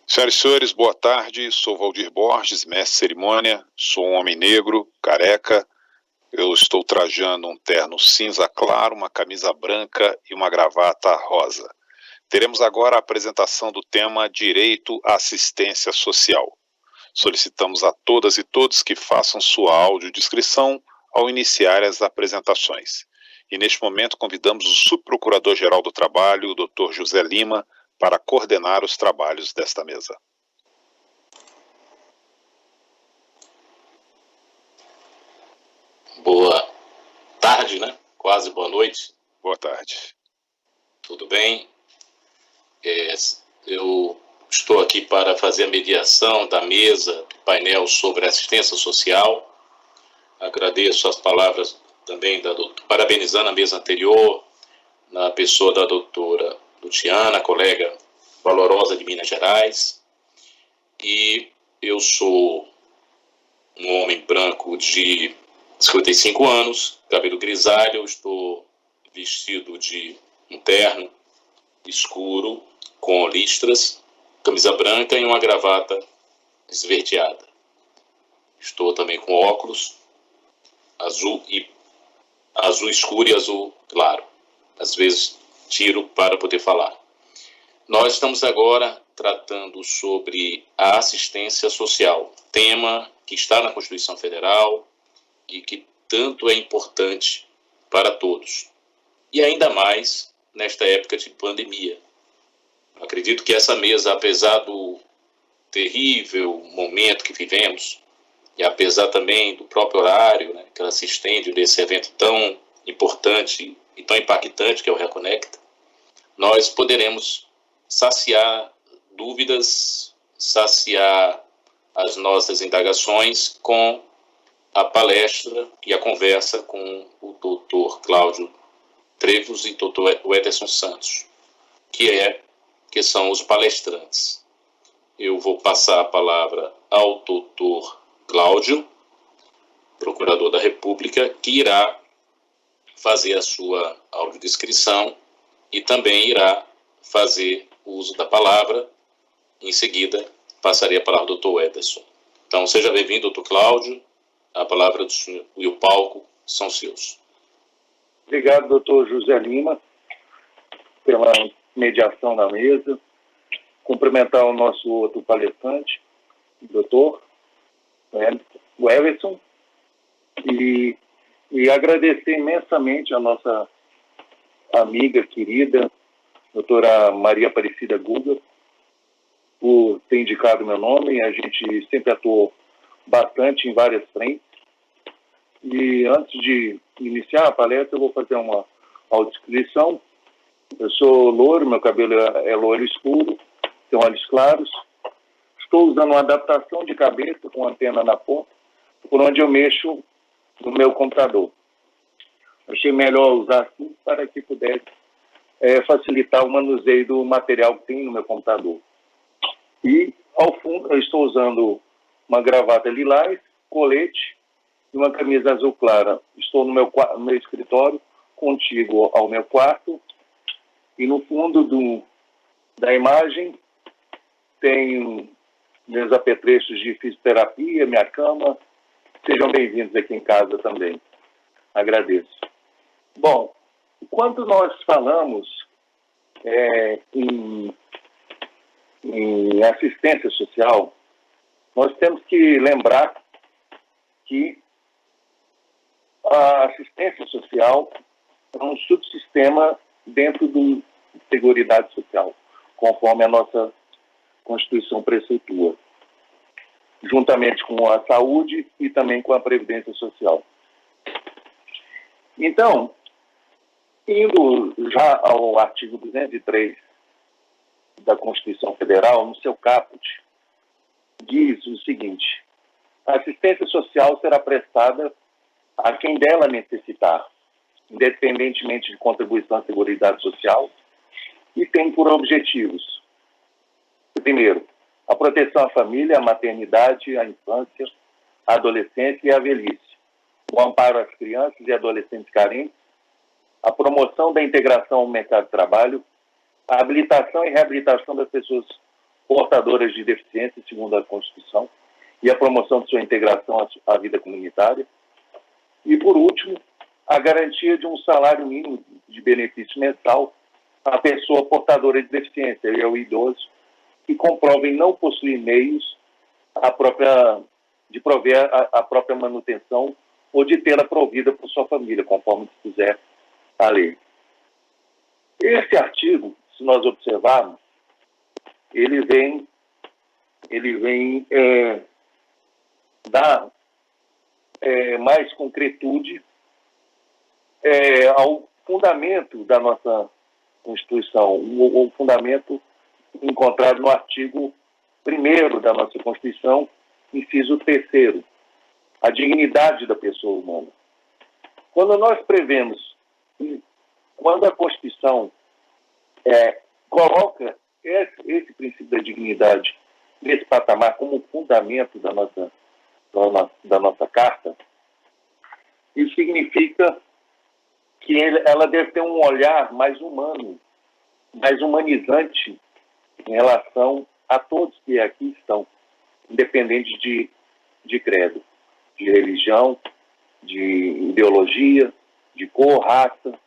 Senhoras e senhores, boa tarde. Sou Valdir Borges, mestre de cerimônia. Sou um homem negro, careca. Eu estou trajando um terno cinza claro, uma camisa branca e uma gravata rosa. Teremos agora a apresentação do tema Direito à Assistência Social. Solicitamos a todas e todos que façam sua audiodescrição ao iniciar as apresentações. E neste momento convidamos o Subprocurador-Geral do Trabalho, o Dr. José Lima, para coordenar os trabalhos desta mesa. Boa tarde, né? Quase boa noite. Boa tarde. Tudo bem? Eu estou aqui para fazer a mediação da mesa do painel sobre assistência social. Agradeço as palavras também da doutora, parabenizando a mesa anterior, na pessoa da doutora Luciana, colega valorosa de Minas Gerais. E eu sou um homem branco de 55 anos, cabelo grisalho, estou vestido de um terno escuro com listras, camisa branca e uma gravata esverdeada. Estou também com óculos azul escuro e azul claro. Às vezes tiro para poder falar. Nós estamos agora tratando sobre a assistência social, tema que está na Constituição Federal e que tanto é importante para todos. E ainda mais nesta época de pandemia. Acredito que essa mesa, apesar do terrível momento que vivemos, e apesar também do próprio horário, né, que ela se estende desse evento tão importante e tão impactante que é o Reconecta, nós poderemos saciar dúvidas, saciar as nossas indagações com a palestra e a conversa com o doutor Cláudio Trevos e doutor Ederson Santos, que são os palestrantes. Eu vou passar a palavra ao doutor Cláudio, procurador da República, que irá fazer a sua audiodescrição e também irá fazer uso da palavra. Em seguida, passarei a palavra ao doutor Ederson. Então, seja bem-vindo, doutor Cláudio. A palavra do senhor e o palco são seus. Obrigado, doutor José Lima, pela mediação na mesa. Cumprimentar o nosso outro palestrante, o doutor Ederson, e agradecer imensamente a nossa amiga querida, doutora Maria Aparecida Guga, por ter indicado meu nome. A gente sempre atuou bastante em várias frentes. E antes de iniciar a palestra, eu vou fazer uma audiodescrição. Eu sou loiro, meu cabelo é loiro escuro, tenho olhos claros. Estou usando uma adaptação de cabeça com antena na ponta, por onde eu mexo no meu computador. Achei melhor usar assim para que pudesse facilitar o manuseio do material que tem no meu computador. E, ao fundo, eu estou usando uma gravata lilás, colete e uma camisa azul clara. Estou no meu escritório, contíguo ao meu quarto, e no fundo da imagem tem meus apetrechos de fisioterapia, minha cama. Sejam bem-vindos aqui em casa também. Agradeço. Bom, quando nós falamos em assistência social, nós temos que lembrar que a assistência social é um subsistema dentro do Seguridade Social, conforme a nossa Constituição preceitua, juntamente com a saúde e também com a Previdência Social. Então, indo já ao artigo 203 da Constituição Federal, no seu caput, diz o seguinte: a assistência social será prestada a quem dela necessitar, independentemente de contribuição à Seguridade Social, e tem por objetivos: primeiro, a proteção à família, à maternidade, à infância, à adolescência e à velhice, o amparo às crianças e adolescentes carentes, a promoção da integração ao mercado de trabalho, a habilitação e reabilitação das pessoas portadoras de deficiência, segundo a Constituição, e a promoção de sua integração à vida comunitária. E, por último, a garantia de um salário mínimo de benefício mensal à pessoa portadora de deficiência e ao idoso que comprovem não possuir meios de prover a própria manutenção ou de tê-la provida por sua família, conforme dispuser a lei. Esse artigo, se nós observarmos, ele vem dar mais concretude ao fundamento da nossa Constituição, o fundamento encontrado no artigo 1º da nossa Constituição, inciso 3º, a dignidade da pessoa humana. Quando nós prevemos, quando a Constituição coloca esse princípio da dignidade nesse patamar como fundamento da nossa Carta, isso significa que ela deve ter um olhar mais humano, mais humanizante em relação a todos que aqui estão, independente de credo, de religião, de ideologia, de cor, raça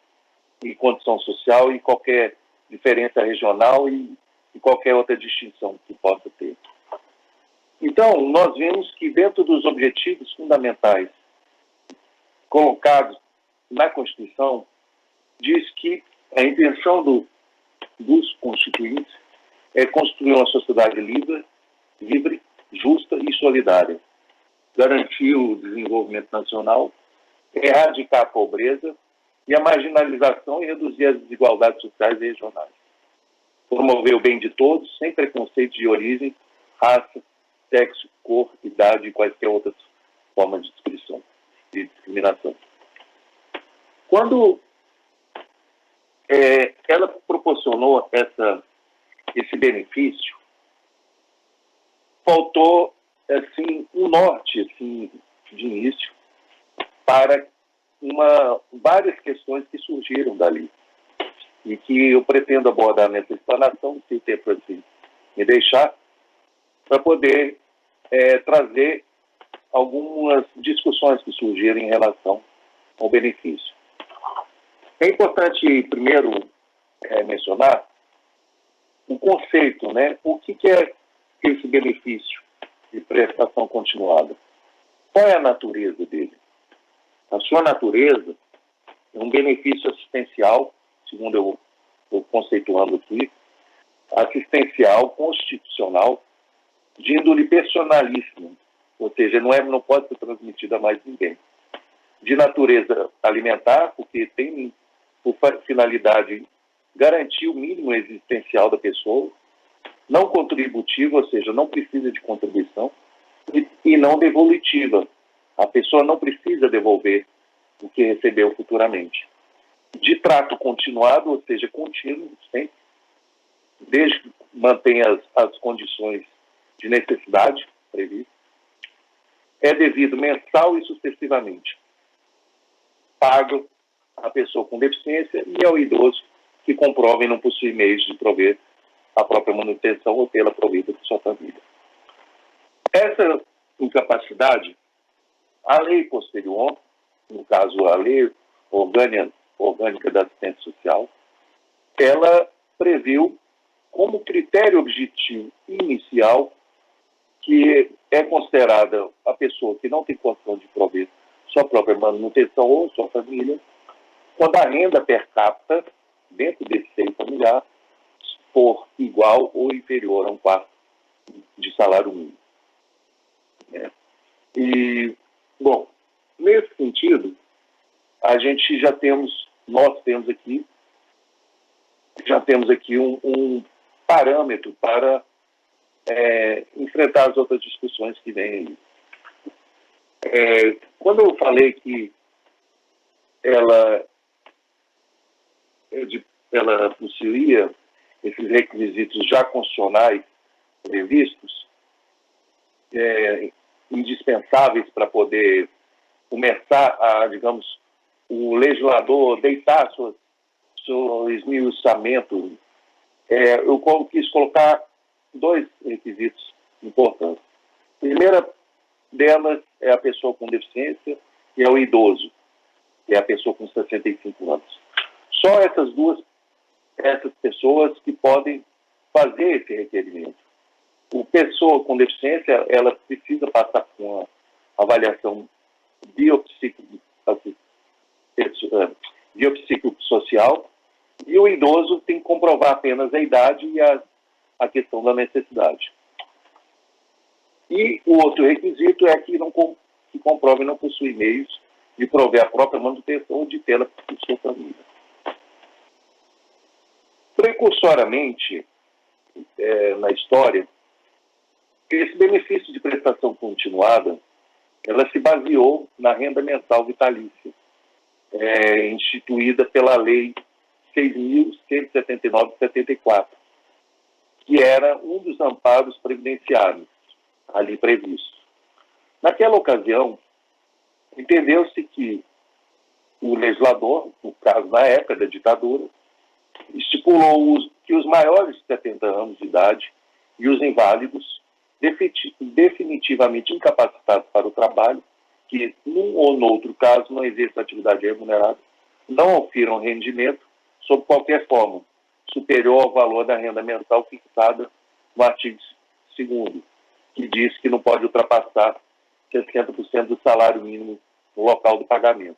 e condição social e qualquer diferença regional e qualquer outra distinção que possa ter. Então, nós vemos que dentro dos objetivos fundamentais colocados na Constituição, diz que a intenção dos constituintes é construir uma sociedade livre, justa e solidária, garantir o desenvolvimento nacional, erradicar a pobreza e a marginalização e reduzir as desigualdades sociais e regionais, promover o bem de todos, sem preconceito de origem, raça, sexo, cor, idade e quaisquer outras formas de discriminação. Quando ela proporcionou esse benefício, faltou assim, um norte assim, de início para várias questões que surgiram dali e que eu pretendo abordar nessa explanação, se o tempo assim me deixar, para poder trazer algumas discussões que surgiram em relação ao benefício. É importante, primeiro, mencionar o conceito, né? O que é esse benefício de prestação continuada? Qual é a natureza dele? A sua natureza é um benefício assistencial, segundo eu estou conceituando aqui, assistencial, constitucional, de índole personalíssima, ou seja, não pode ser transmitido a mais ninguém. De natureza alimentar, porque tem por finalidade garantir o mínimo existencial da pessoa, não contributiva, ou seja, não precisa de contribuição, e não devolutiva. A pessoa não precisa devolver o que recebeu futuramente. De trato continuado, ou seja, contínuo, sempre, desde que mantenha as condições de necessidade previstas, é devido mensal e sucessivamente. Pago à pessoa com deficiência e ao idoso que comprovem não possuir meios de prover a própria manutenção ou tê-la provida por sua família. Essa incapacidade, a lei posterior, no caso a lei orgânica da assistência social, ela previu como critério objetivo inicial que é considerada a pessoa que não tem condição de prover sua própria manutenção ou sua família, quando a renda per capita dentro desse seio familiar for igual ou inferior a 1/4 de salário mínimo. E, bom, nesse sentido, nós temos aqui um parâmetro para enfrentar as outras discussões que vêm aí. Quando eu falei que ela possuía esses requisitos já constitucionais previstos, indispensáveis para poder começar digamos, o legislador deitar seu esmiuçamento eu quis colocar dois requisitos importantes. A primeira delas é a pessoa com deficiência e é o idoso, que é a pessoa com 65 anos. Só essas pessoas que podem fazer esse requerimento. A pessoa com deficiência, ela precisa passar por uma avaliação biopsicossocial, e o idoso tem que comprovar apenas a idade e a questão da necessidade. E o outro requisito é que comprove não possui meios de prover a própria manutenção ou de tê-la por sua família. Precursoramente, na história, esse benefício de prestação continuada, ela se baseou na renda mensal vitalícia, instituída pela Lei 6.179 de 74, que era um dos amparos previdenciários ali previstos. Naquela ocasião, entendeu-se que o legislador, no caso na época da ditadura, estipulou que os maiores de 70 anos de idade e os inválidos definitivamente incapacitados para o trabalho, que num ou no outro caso não exerçam atividade remunerada, não ofiram rendimento sob qualquer forma superior ao valor da renda mensal fixada no artigo 2º, que diz que não pode ultrapassar 60% do salário mínimo no local do pagamento,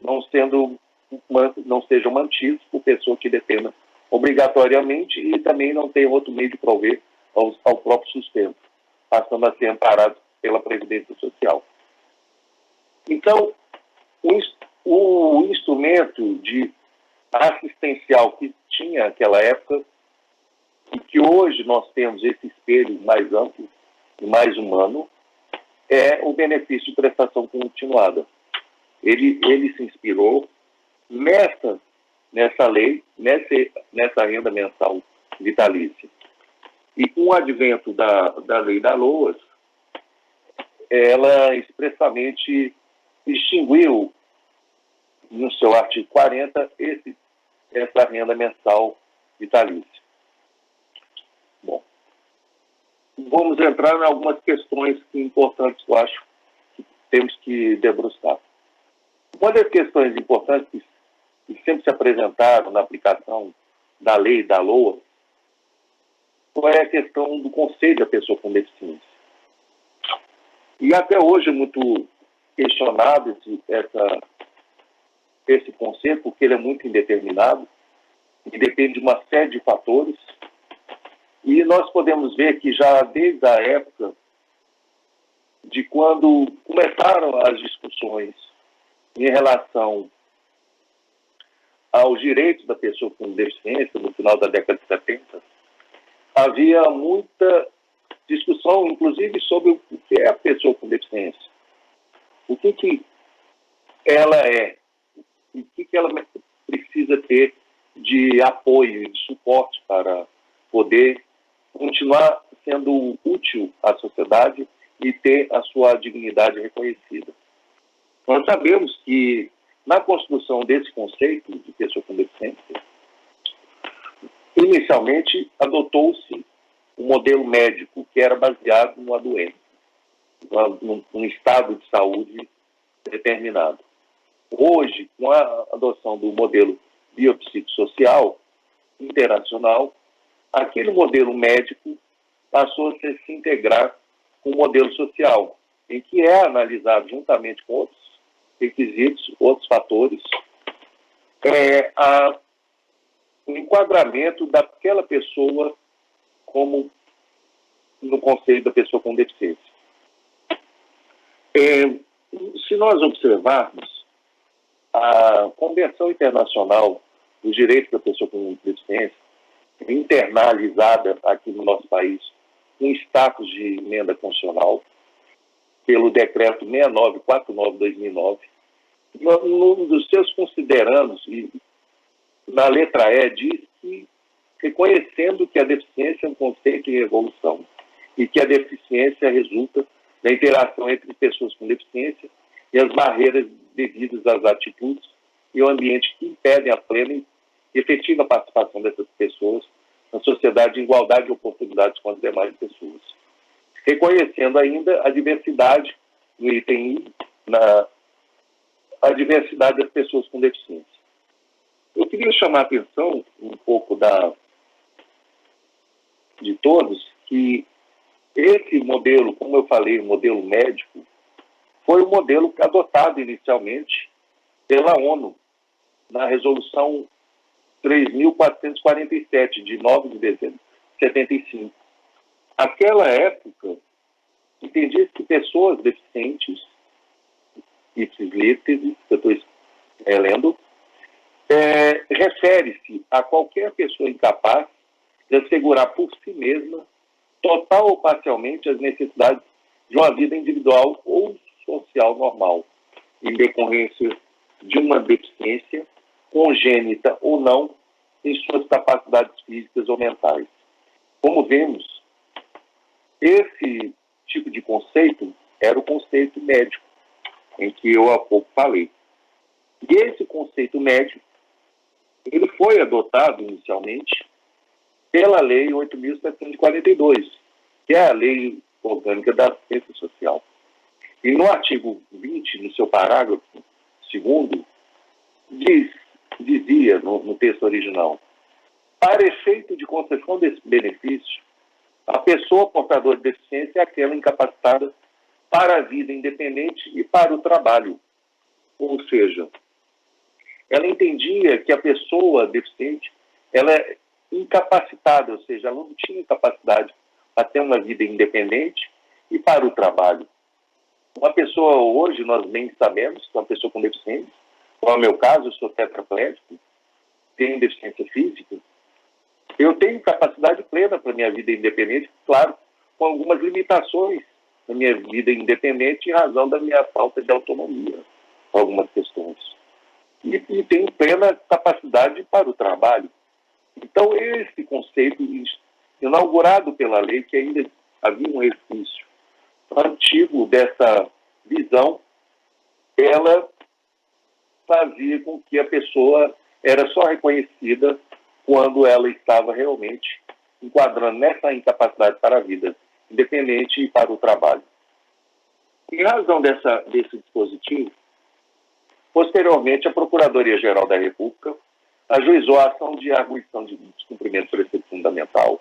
não sejam mantidos por pessoa que dependa obrigatoriamente e também não tem outro meio de prover ao próprio sustento, passando a ser amparados pela Previdência Social. Então, o instrumento assistencial que tinha naquela época, e que hoje nós temos esse espelho mais amplo e mais humano, é o benefício de prestação continuada. Ele se inspirou nessa lei, nessa renda mensal vitalícia. E com o advento da lei da LOAS, ela expressamente extinguiu, no seu artigo 40, essa renda mensal vitalícia. Bom, vamos entrar em algumas questões importantes que eu acho que temos que debruçar. Uma das questões importantes que sempre se apresentaram na aplicação da lei da LOA foi a questão do conceito da pessoa com deficiência. E até hoje é muito questionado esse conceito, porque ele é muito indeterminado e depende de uma série de fatores. E nós podemos ver que já desde a época de quando começaram as discussões em relação aos direitos da pessoa com deficiência, no final da década de 70, havia muita discussão, inclusive, sobre o que é a pessoa com deficiência. O que ela é, o que ela precisa ter de apoio e de suporte para poder continuar sendo útil à sociedade e ter a sua dignidade reconhecida. Nós sabemos que, na construção desse conceito de pessoa com deficiência, inicialmente adotou-se um modelo médico que era baseado numa doença, num estado de saúde determinado. Hoje, com a adoção do modelo biopsicossocial internacional, aquele modelo médico passou a se integrar com o modelo social, em que é analisado juntamente com outros requisitos, outros fatores, o enquadramento daquela pessoa como no conceito da pessoa com deficiência. Se nós observarmos a Convenção Internacional dos Direitos da Pessoa com Deficiência, internalizada aqui no nosso país, com status de emenda constitucional, pelo decreto 6949/2009, num dos seus considerandos, e na letra E, diz que, reconhecendo que a deficiência é um conceito em evolução e que a deficiência resulta da interação entre pessoas com deficiência e as barreiras devidas às atitudes e ao ambiente que impedem a plena e efetiva participação dessas pessoas na sociedade em igualdade de oportunidades com as demais pessoas. Reconhecendo ainda a diversidade no item I, a diversidade das pessoas com deficiência. Eu queria chamar a atenção um pouco de todos que esse modelo, como eu falei, o modelo médico, foi um modelo adotado inicialmente pela ONU, na Resolução 3.447, de 9 de dezembro de 75. Aquela época, entendia que pessoas deficientes, ipsis-literis, que eu estou lendo, refere-se a qualquer pessoa incapaz de assegurar por si mesma, total ou parcialmente, as necessidades de uma vida individual ou social normal, em decorrência de uma deficiência, congênita ou não, em suas capacidades físicas ou mentais. Como vemos, esse tipo de conceito era o conceito médico, em que eu há pouco falei. E esse conceito médico, ele foi adotado inicialmente pela Lei 8.742, que é a Lei Orgânica da Assistência Social. E no artigo 20, no seu parágrafo 2º, dizia no texto original: para efeito de concessão desse benefício, a pessoa portadora de deficiência é aquela incapacitada para a vida independente e para o trabalho. Ou seja, ela entendia que a pessoa deficiente ela é incapacitada, ou seja, ela não tinha capacidade para ter uma vida independente e para o trabalho. Uma pessoa, hoje, nós bem sabemos que uma pessoa com deficiência, como é o meu caso, eu sou tetraplégico, tenho deficiência física, eu tenho capacidade plena para a minha vida independente, claro, com algumas limitações na minha vida independente em razão da minha falta de autonomia, algumas questões. E tenho plena capacidade para o trabalho. Então, esse conceito inaugurado pela lei, que ainda havia um resquício antigo dessa visão, ela fazia com que a pessoa era só reconhecida quando ela estava realmente enquadrando nessa incapacidade para a vida independente e para o trabalho. Em razão desse dispositivo, posteriormente, a Procuradoria-Geral da República ajuizou a ação de arguição de descumprimento do preceito fundamental,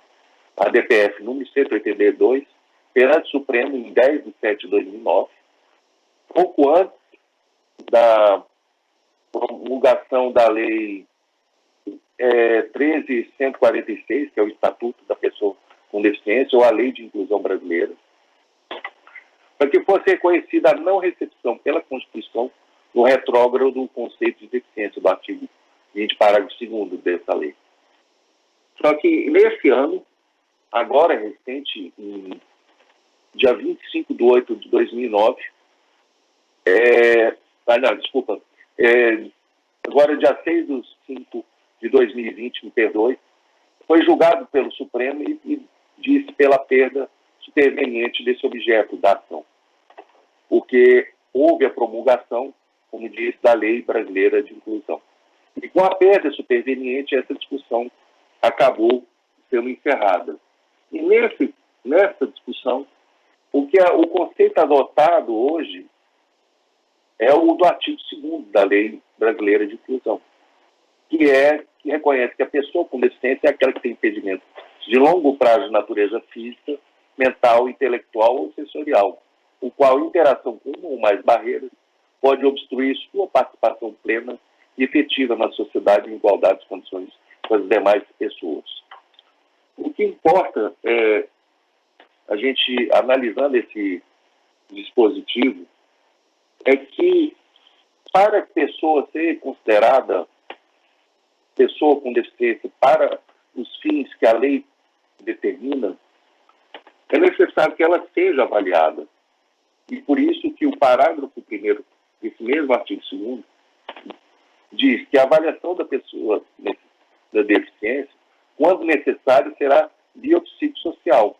a DPF número 182, perante o Supremo em 10 de setembro de 2009, pouco antes da promulgação da Lei 13.146, que é o Estatuto da Pessoa com Deficiência, ou a Lei de Inclusão Brasileira, para que fosse reconhecida a não recepção pela Constituição no retrógrado do conceito de deficiência do artigo 20, parágrafo 2º dessa lei. Só que nesse ano, agora recente, em dia 25 de 8 de 2009, agora dia 6 de 5 de 2020, me perdoe, foi julgado pelo Supremo e disse pela perda superveniente desse objeto da ação, porque houve a promulgação, como disse, da Lei Brasileira de Inclusão. E com a perda superveniente, essa discussão acabou sendo encerrada. E nessa discussão, o conceito adotado hoje é o do artigo 2º da Lei Brasileira de Inclusão, que reconhece que a pessoa com deficiência é aquela que tem impedimento de longo prazo de natureza física, mental, intelectual ou sensorial, o qual interação com uma ou mais barreiras pode obstruir sua participação plena e efetiva na sociedade em igualdade de condições com as demais pessoas. O que importa é, a gente, analisando esse dispositivo, é que para a pessoa ser considerada pessoa com deficiência para os fins que a lei determina, é necessário que ela seja avaliada. E por isso que o parágrafo 1º desse mesmo artigo 2º diz que a avaliação da pessoa da deficiência, quando necessário, será biopsicossocial,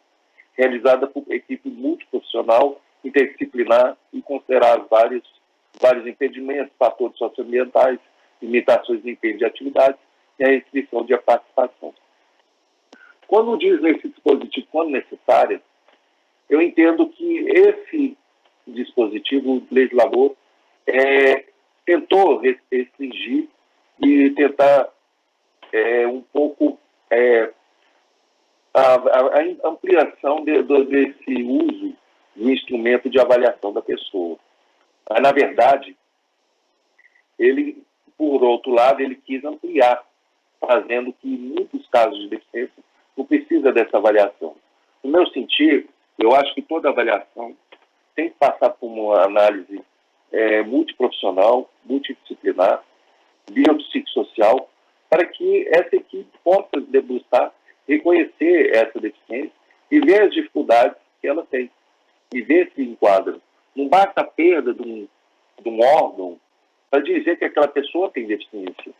realizada por equipe multiprofissional, interdisciplinar e considerar vários impedimentos, fatores socioambientais, limitações de empenho de atividades e a restrição de participação. Quando diz nesse dispositivo, quando necessária, eu entendo que esse dispositivo, o legislador, tentou restringir e tentar um pouco a ampliação desse uso do instrumento de avaliação da pessoa. Mas, na verdade, ele, por outro lado, ele quis ampliar, fazendo que, em muitos casos de deficiência, não precisa dessa avaliação. No meu sentir, eu acho que toda avaliação tem que passar por uma análise multiprofissional, multidisciplinar, biopsicossocial, para que essa equipe possa degustar, reconhecer essa deficiência e ver as dificuldades que ela tem, e ver se enquadra. Não basta a perda de um órgão para dizer que aquela pessoa tem deficiência.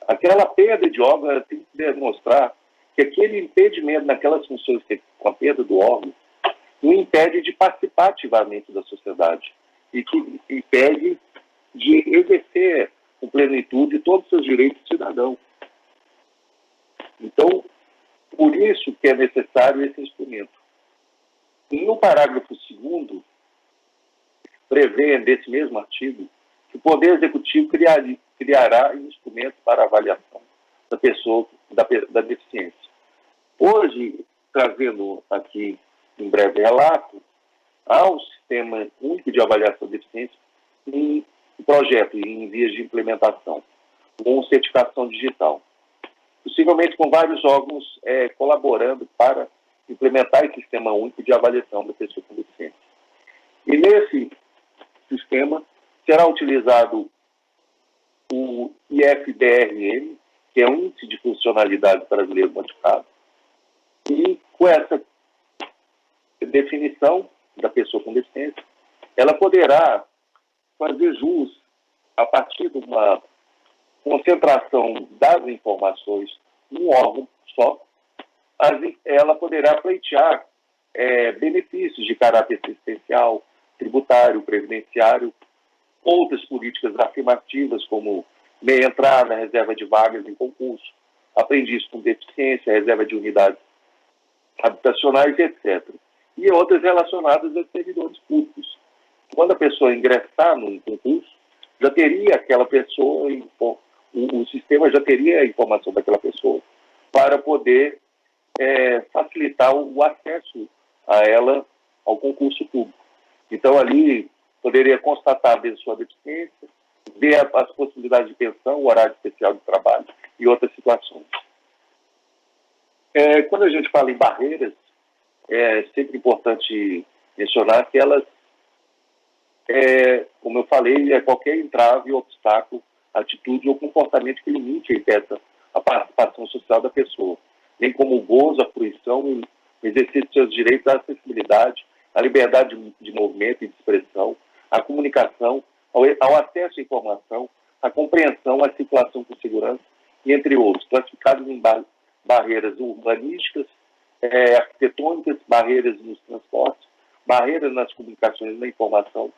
Aquela perda de órgão, ela tem que demonstrar que aquele impedimento naquelas funções, com a perda do órgão, o impede de participar ativamente da sociedade e que impede de exercer com plenitude todos os seus direitos de cidadão. Então, por isso que é necessário esse instrumento. E no parágrafo 2º, prevê, desse mesmo artigo, que o Poder Executivo criará instrumentos para avaliação da pessoa, da deficiência. Hoje, trazendo aqui em breve relato, há um Sistema Único de Avaliação de Deficiência em projeto, em vias de implementação, com certificação digital. Possivelmente com vários órgãos colaborando para implementar esse Sistema Único de Avaliação da Pessoa com Deficiência. E nesse sistema será utilizado o IFDRM, que é o Índice de Funcionalidade Brasileiro Modificado. E com essa definição da pessoa com deficiência, ela poderá fazer jus, a partir de uma concentração das informações num órgão só, ela poderá pleitear benefícios de caráter assistencial, tributário, previdenciário, outras políticas afirmativas, como meia entrada, reserva de vagas em concurso, aprendiz com deficiência, reserva de unidades habitacionais, etc. E outras relacionadas aos servidores públicos. Quando a pessoa ingressar num concurso, já teria aquela pessoa, o sistema já teria a informação daquela pessoa para poder facilitar o acesso a ela ao concurso público. Então, ali, poderia constatar a sua deficiência, ver as possibilidades de pensão, o horário especial de trabalho e outras situações. Quando a gente fala em barreiras, é sempre importante mencionar que elas, como eu falei, é qualquer entrave, obstáculo, atitude ou comportamento que limite e impeça a participação social da pessoa, bem como o gozo, a fruição, o exercício de seus direitos à acessibilidade, à liberdade de movimento e de expressão, à comunicação, ao acesso à informação, à compreensão, à circulação com segurança, e entre outros, classificados em barreiras urbanísticas, arquitetônicas, barreiras nos transportes, barreiras nas comunicações e na informação,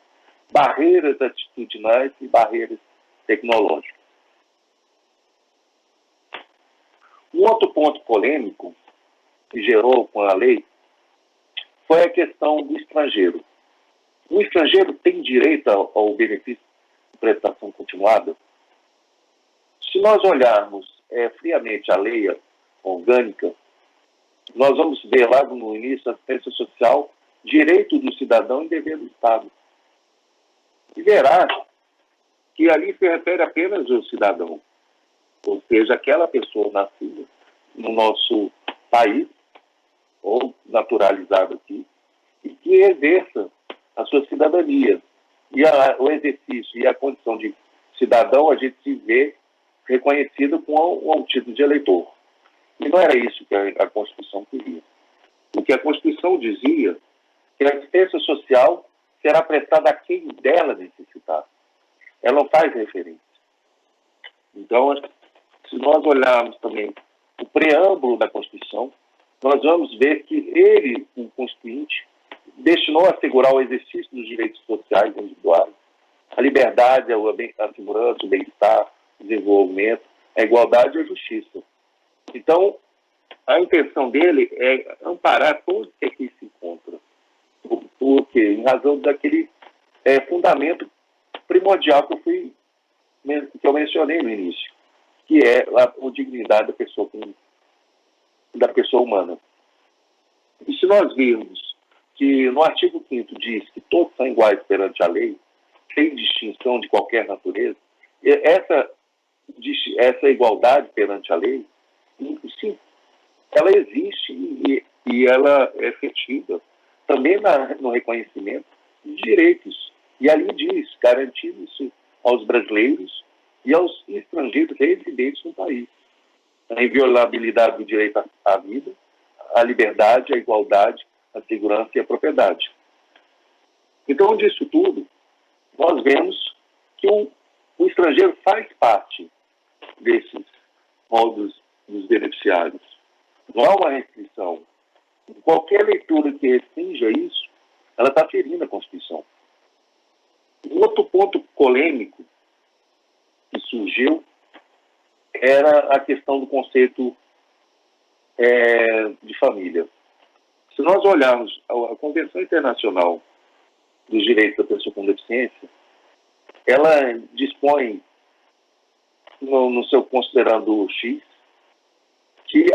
barreiras atitudinais e barreiras tecnológicas. Um outro ponto polêmico que gerou com a lei foi a questão do estrangeiro. O estrangeiro tem direito ao benefício de prestação continuada? Se nós olharmos friamente a lei orgânica, nós vamos ver lá no início a assistência social, direito do cidadão e dever do Estado. E verá que ali se refere apenas ao cidadão, ou seja, aquela pessoa nascida no nosso país, ou naturalizada aqui, e que exerça a sua cidadania. E o exercício e a condição de cidadão, a gente se vê reconhecido com o título de eleitor. E não era isso que a Constituição queria. O que a Constituição dizia é que a assistência social será prestada a quem dela necessitar. Ela não faz referência. Então, se nós olharmos também o preâmbulo da Constituição, nós vamos ver que ele, o Constituinte, destinou a assegurar o exercício dos direitos sociais individuais, a liberdade, a segurança, o bem-estar, o desenvolvimento, a igualdade e a justiça. Então, a intenção dele é amparar todos que aqui se encontram. Por quê? Em razão daquele fundamento primordial que eu mencionei no início, que é a dignidade da pessoa humana. E se nós virmos que no artigo 5º diz que todos são iguais perante a lei, sem distinção de qualquer natureza, essa igualdade perante a lei, sim, ela existe e ela é efetiva também no reconhecimento de direitos. E ali diz, garantindo isso aos brasileiros e aos estrangeiros residentes no país. A inviolabilidade do direito à vida, a liberdade, a igualdade, a segurança e a propriedade. Então, disso tudo, nós vemos que o estrangeiro faz parte desses modos dos beneficiários. Não há uma restrição. Qualquer leitura que restrinja isso, ela está ferindo a Constituição. Um outro ponto polêmico que surgiu era a questão do conceito de família. Se nós olharmos a Convenção Internacional dos Direitos da Pessoa com Deficiência, ela dispõe, no seu considerando X, que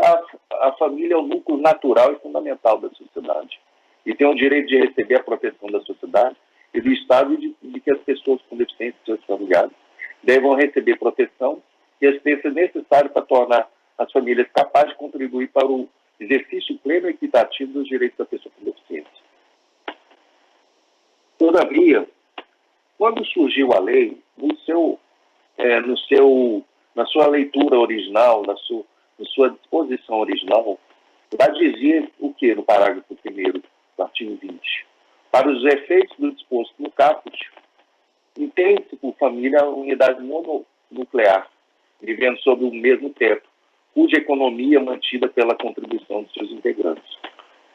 a família é o núcleo natural e fundamental da sociedade e tem o direito de receber a proteção da sociedade e do Estado e de que as pessoas com deficiência e seus familiares devam receber proteção e assistência necessária para tornar as famílias capazes de contribuir para o exercício pleno e equitativo dos direitos da pessoa com deficiência. Todavia, quando surgiu a lei, na sua leitura original, na sua disposição original, lá dizia o que no parágrafo 1º do artigo 20? Para os efeitos do disposto no caput, entende-se por família a unidade mononuclear, vivendo sob o mesmo teto, cuja economia é mantida pela contribuição de seus integrantes.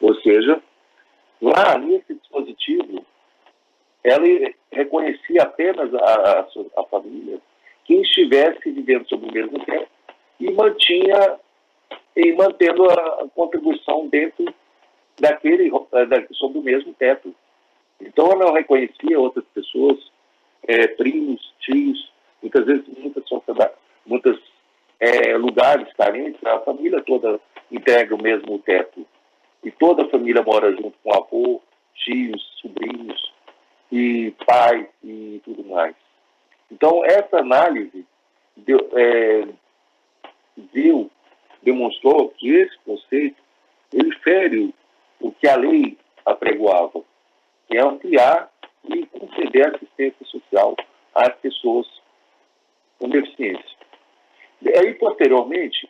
Ou seja, lá nesse dispositivo, ela reconhecia apenas a família quem estivesse vivendo sob o mesmo teto e mantendo a contribuição dentro sob o mesmo teto. Então, ela não reconhecia outras pessoas, primos, tios, muitas vezes, muitos lugares carentes, a família toda integra o mesmo teto. E toda a família mora junto com avô, tios, sobrinhos, e pais e tudo mais. Então, essa análise demonstrou que esse conceito ele fere o que a lei apregoava, que é ampliar e conceder assistência social às pessoas com deficiência. E aí, posteriormente,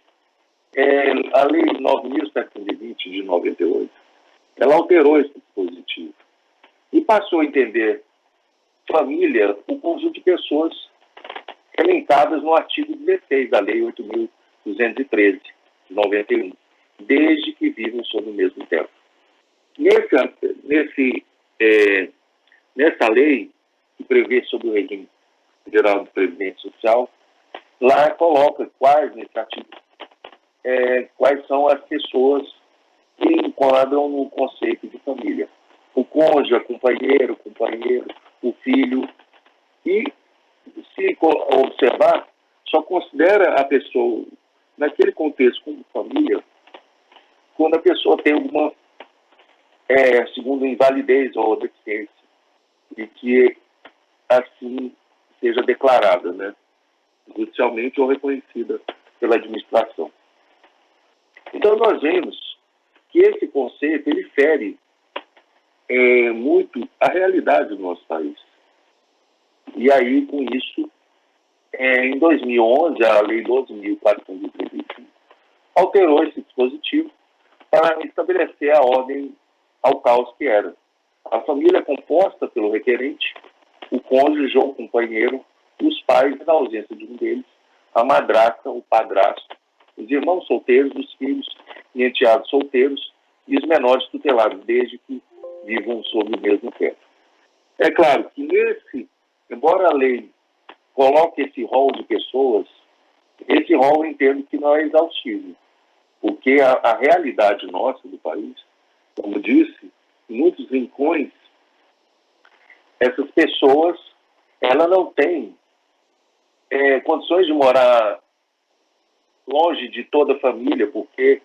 a Lei 9.720 de 98, ela alterou esse dispositivo e passou a entender família o conjunto de pessoas elencadas no artigo 16 da Lei 8.213 de 91, desde que vivem sob o mesmo teto. Nessa lei, que prevê sobre o regime geral de previdência social, lá coloca nesse artigo, quais são as pessoas que enquadram no conceito de família. O cônjuge, companheiro, o filho. E, se observar, só considera a pessoa, naquele contexto como família, quando a pessoa tem alguma, segundo invalidez ou deficiência, e que assim seja declarada, né, judicialmente ou reconhecida pela administração. Então, nós vemos que esse conceito ele fere muito a realidade do nosso país. E aí, com isso, em 2011, a Lei 12.435 alterou esse dispositivo para estabelecer a ordem ao caos que era. A família é composta pelo requerente, o cônjuge ou companheiro, os pais, na ausência de um deles, a madrasta, o padrasto, os irmãos solteiros, os filhos e enteados solteiros e os menores tutelados, desde que vivam sob o mesmo teto. É claro que embora a lei coloque esse rol de pessoas, esse rol eu entendo que não é exaustivo. Porque a realidade nossa do país, como disse, em muitos rincões, essas pessoas, ela não têm condições de morar longe de toda a família, porque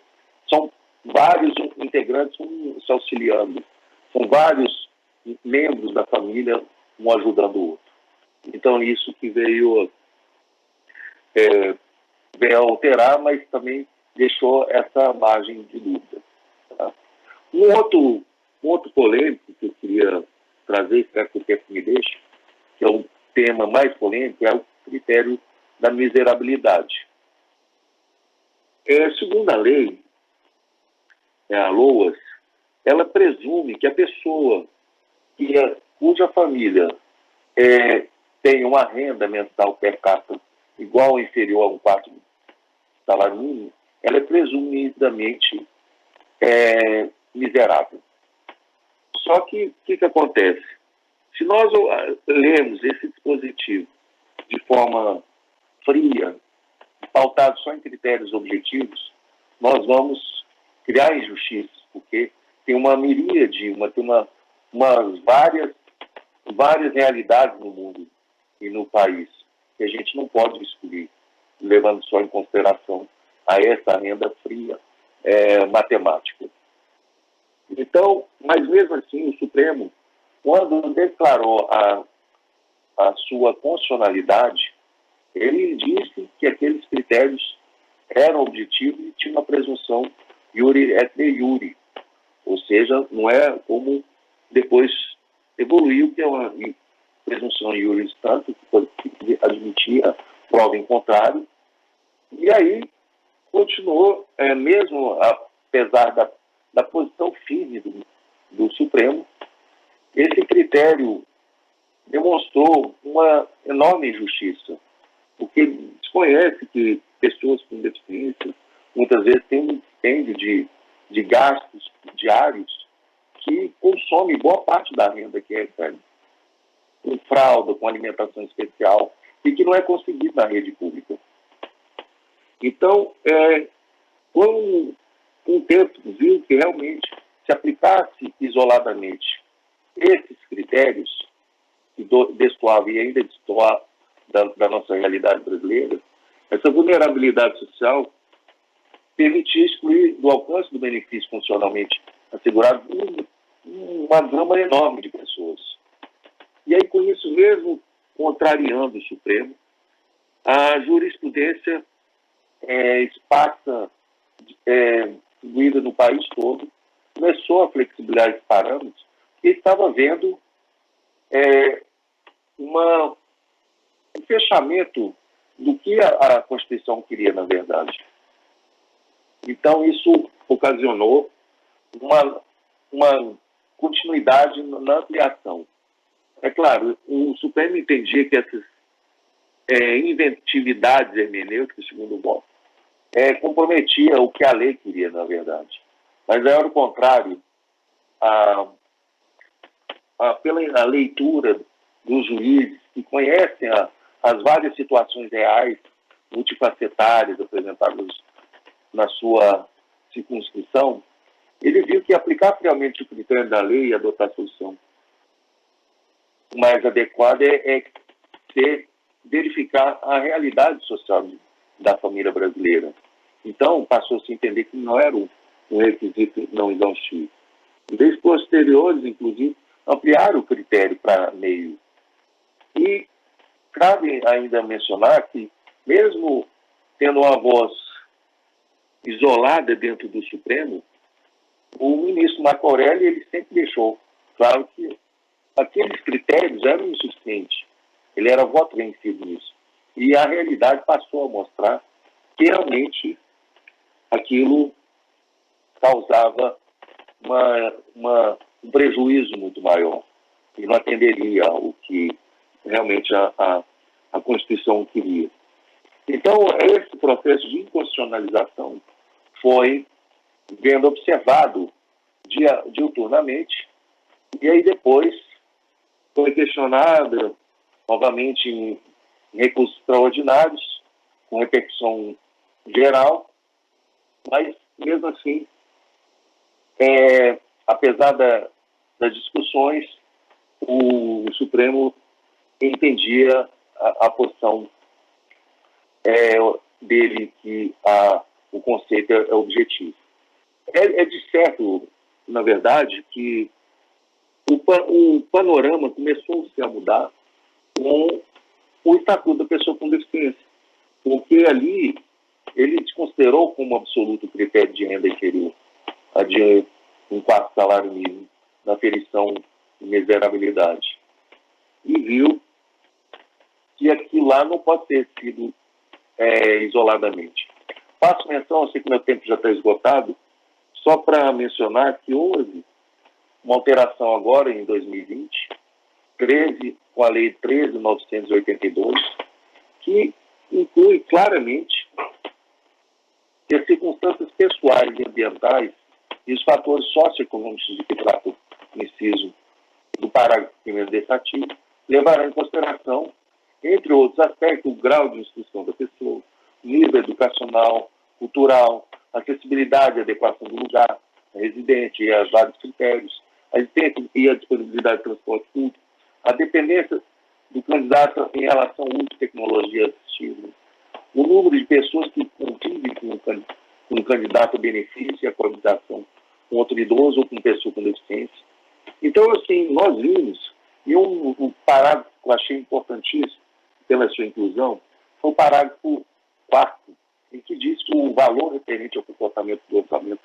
são vários integrantes se auxiliando, são vários membros da família, um ajudando o outro. Então, isso que veio alterar, mas também deixou essa margem de dúvida. Tá? Um outro polêmico que eu queria trazer, espero que o tempo me deixe, que é um tema mais polêmico, é o critério da miserabilidade. Segundo a lei, a LOAS, ela presume que a pessoa cuja família tem uma renda mensal per capita igual ou inferior a um quarto do salário mínimo, ela é presumidamente miserável. Só que o que acontece? Se nós lermos esse dispositivo de forma fria, pautado só em critérios objetivos, nós vamos criar injustiças, porque tem uma miríade, umas várias realidades no mundo e no país que a gente não pode excluir, levando só em consideração a essa renda fria matemática. Então, mas mesmo assim, o Supremo, quando declarou a sua constitucionalidade, ele disse que aqueles critérios eram objetivos e tinha uma presunção iure et iure, ou seja, não é como depois evoluiu, que é uma presunção iure tanto, que admitia prova em contrário, e aí continuou, mesmo apesar da posição firme do Supremo, esse critério demonstrou uma enorme injustiça, porque desconhece que pessoas com deficiência muitas vezes têm um dispêndio de gastos diários que consome boa parte da renda que recebe, com fralda, com alimentação especial, e que não é conseguido na rede pública. Então, com um tempo, viu que realmente, se aplicasse isoladamente esses critérios, que destoavam e ainda destoam da nossa realidade brasileira, essa vulnerabilidade social permitia excluir do alcance do benefício funcionalmente assegurado uma gama enorme de pessoas. E aí, com isso mesmo, contrariando o Supremo, a jurisprudência esparsa, distribuída no país todo, começou a flexibilizar esses parâmetros e estava vendo um fechamento do que a Constituição queria, na verdade. Então, isso ocasionou uma continuidade na ampliação. É claro, o Supremo entendia que essas inventividades hermenêuticas, segundo o voto, comprometia o que a lei queria, na verdade. Mas era o contrário. Pela leitura dos juízes que conhecem as várias situações reais, multifacetárias, apresentadas na sua circunscrição, ele viu que aplicar realmente o critério da lei e adotar a solução mais adequada é verificar a realidade social da família brasileira. Então, passou-se a entender que não era um requisito não exaustivo. Em vez posteriores, inclusive, ampliaram o critério para meio. E cabe ainda mencionar que, mesmo tendo uma voz isolada dentro do Supremo, o ministro Marco Aurélio ele sempre deixou claro que aqueles critérios eram insuficientes. Ele era voto vencido nisso. E a realidade passou a mostrar que realmente aquilo causava um prejuízo muito maior e não atenderia ao que realmente a Constituição queria. Então, esse processo de inconstitucionalização foi sendo observado diuturnamente e aí depois foi questionada novamente em recursos extraordinários, com repercussão geral, mas mesmo assim, apesar das discussões, o Supremo entendia a posição dele, que o conceito é objetivo. É de certo, na verdade, que o panorama começou-se a mudar com o Estatuto da Pessoa com Deficiência, porque ali ele considerou como absoluto critério de renda inferior a de um quarto salário mínimo na aferição de miserabilidade. E viu que aquilo lá não pode ter sido isoladamente. Faço menção, eu sei que meu tempo já está esgotado, só para mencionar que houve uma alteração agora em 2020, com a Lei 13.982, que inclui claramente que as circunstâncias pessoais e ambientais e os fatores socioeconômicos de que trata o inciso do parágrafo 1º desse artigo levarão em consideração, entre outros aspectos, o grau de instrução da pessoa, nível educacional, cultural, acessibilidade e adequação do lugar residente e a vários critérios, a existência e a disponibilidade de transporte público, a dependência do candidato em relação ao uso de tecnologia assistiva, o número de pessoas que convivem com o candidato a benefício e a coabitação com outro idoso ou com pessoa com deficiência. Então, assim, nós vimos, e um parágrafo que eu achei importantíssimo pela sua inclusão, foi o parágrafo 4º, em que diz que o valor referente ao comportamento do orçamento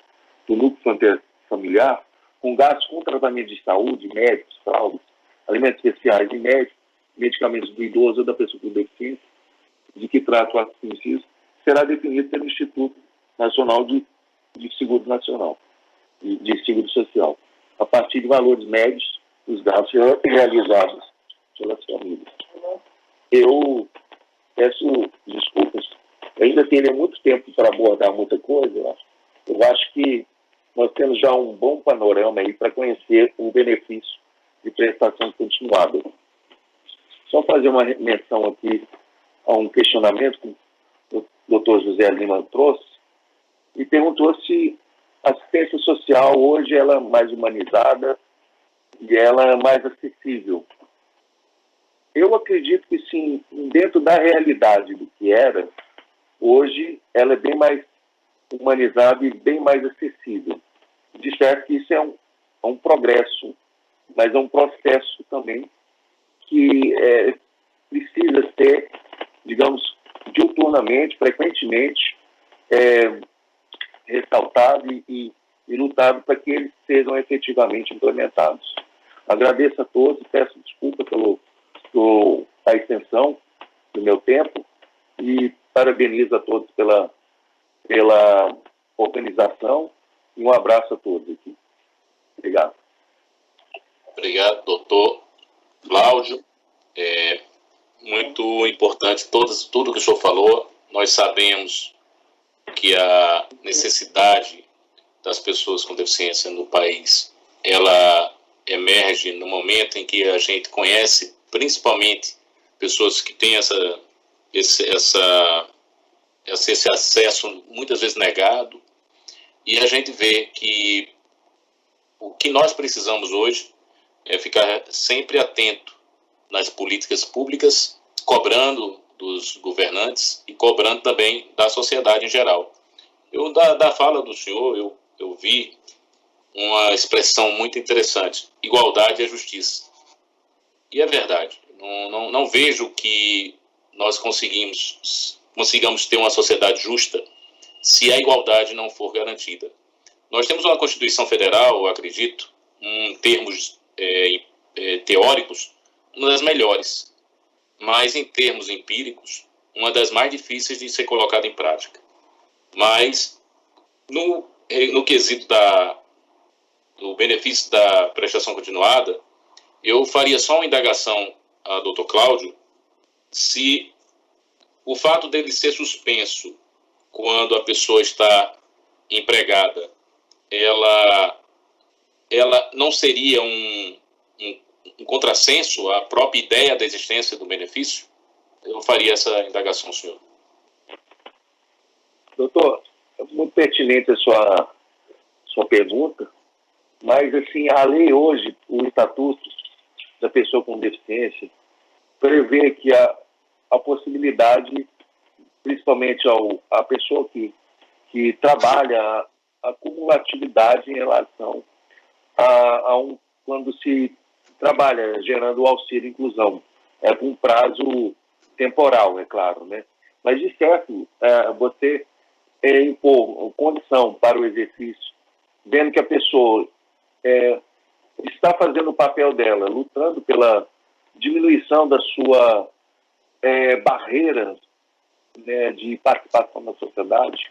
do núcleo familiar, com gastos com tratamento de saúde, médicos, fraldas, alimentos especiais e médicos, medicamentos do idoso ou da pessoa com deficiência, de que trata o artigo inciso, será definido pelo Instituto Nacional de Seguro Nacional, de Seguro Social, a partir de valores médios dos gastos realizados pelas famílias. Eu peço desculpas, eu ainda teria muito tempo para abordar muita coisa. Eu acho que nós temos já um bom panorama aí para conhecer o benefício de prestação continuada. Só fazer uma menção aqui a um questionamento que o Dr. José Lima trouxe e perguntou se a assistência social hoje ela é mais humanizada e ela é mais acessível. Eu acredito que sim, dentro da realidade do que era, hoje ela é bem mais humanizada e bem mais acessível. De certo que isso é um progresso, mas é um processo também que precisa ser, digamos, diuturnamente, frequentemente, ressaltado e lutado para que eles sejam efetivamente implementados. Agradeço a todos, peço desculpa pela extensão do meu tempo e parabenizo a todos pela organização e um abraço a todos aqui. Obrigado. Obrigado, doutor Cláudio. Muito importante tudo que o senhor falou. Nós sabemos que a necessidade das pessoas com deficiência no país, ela emerge no momento em que a gente conhece, principalmente, pessoas que têm esse acesso muitas vezes negado, e a gente vê que o que nós precisamos hoje é ficar sempre atento nas políticas públicas, cobrando dos governantes e cobrando também da sociedade em geral. Da fala do senhor, eu vi uma expressão muito interessante: igualdade é justiça. E é verdade. Não vejo que nós consigamos ter uma sociedade justa se a igualdade não for garantida. Nós temos uma Constituição Federal, eu acredito, em termos teóricos, uma das melhores, mas em termos empíricos, uma das mais difíceis de ser colocada em prática. Mas, no quesito do benefício da prestação continuada, eu faria só uma indagação a Dr. Cláudio, se o fato dele ser suspenso quando a pessoa está empregada, ela não seria um contrassenso à própria ideia da existência do benefício? Eu faria essa indagação, senhor. Doutor, muito pertinente a sua pergunta, mas, assim, a lei hoje, o Estatuto da Pessoa com Deficiência, prevê que a possibilidade, principalmente a pessoa que trabalha, a cumulatividade em relação quando se trabalha gerando o auxílio inclusão. É com um prazo temporal, é claro, né? Mas, de certo, você impor condição para o exercício, vendo que a pessoa está fazendo o papel dela, lutando pela diminuição da sua barreira, né, de participação na sociedade,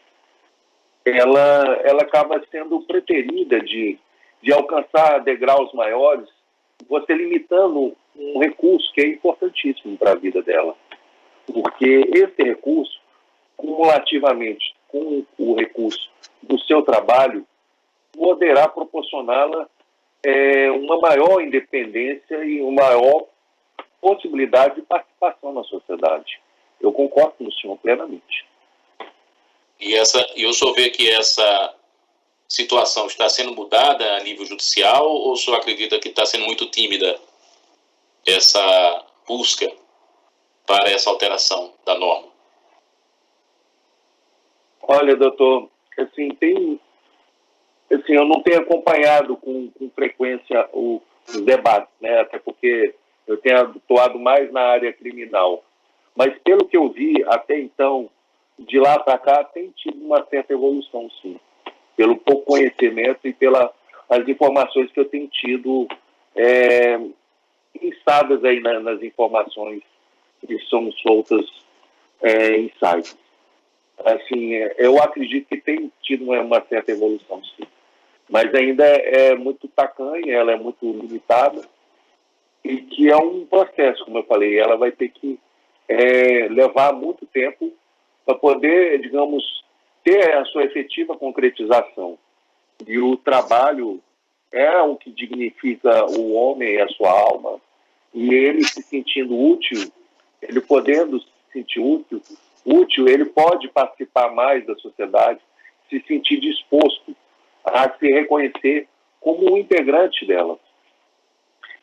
ela acaba sendo preterida de alcançar degraus maiores, você limitando um recurso que é importantíssimo para a vida dela. Porque esse recurso, cumulativamente com o recurso do seu trabalho, poderá proporcioná-la uma maior independência e uma maior possibilidade de participação na sociedade. Eu concordo com o senhor plenamente. E o senhor vê que essa situação está sendo mudada a nível judicial, ou o senhor acredita que está sendo muito tímida essa busca para essa alteração da norma? Olha, doutor, assim, eu não tenho acompanhado com frequência os debates, né? Até porque eu tenho atuado mais na área criminal. Mas, pelo que eu vi até então, de lá para cá, tem tido uma certa evolução, sim. Pelo pouco conhecimento e pelas informações que eu tenho tido instadas aí nas informações que são soltas em sites. Assim, eu acredito que tem tido uma certa evolução, sim. Mas ainda é muito tacanha, ela é muito limitada, e que é um processo, como eu falei, ela vai ter que levar muito tempo para poder, digamos, ter a sua efetiva concretização. E o trabalho é o que dignifica o homem e a sua alma, e ele se sentindo útil, ele podendo se sentir útil, ele pode participar mais da sociedade, se sentir disposto a se reconhecer como um integrante dela.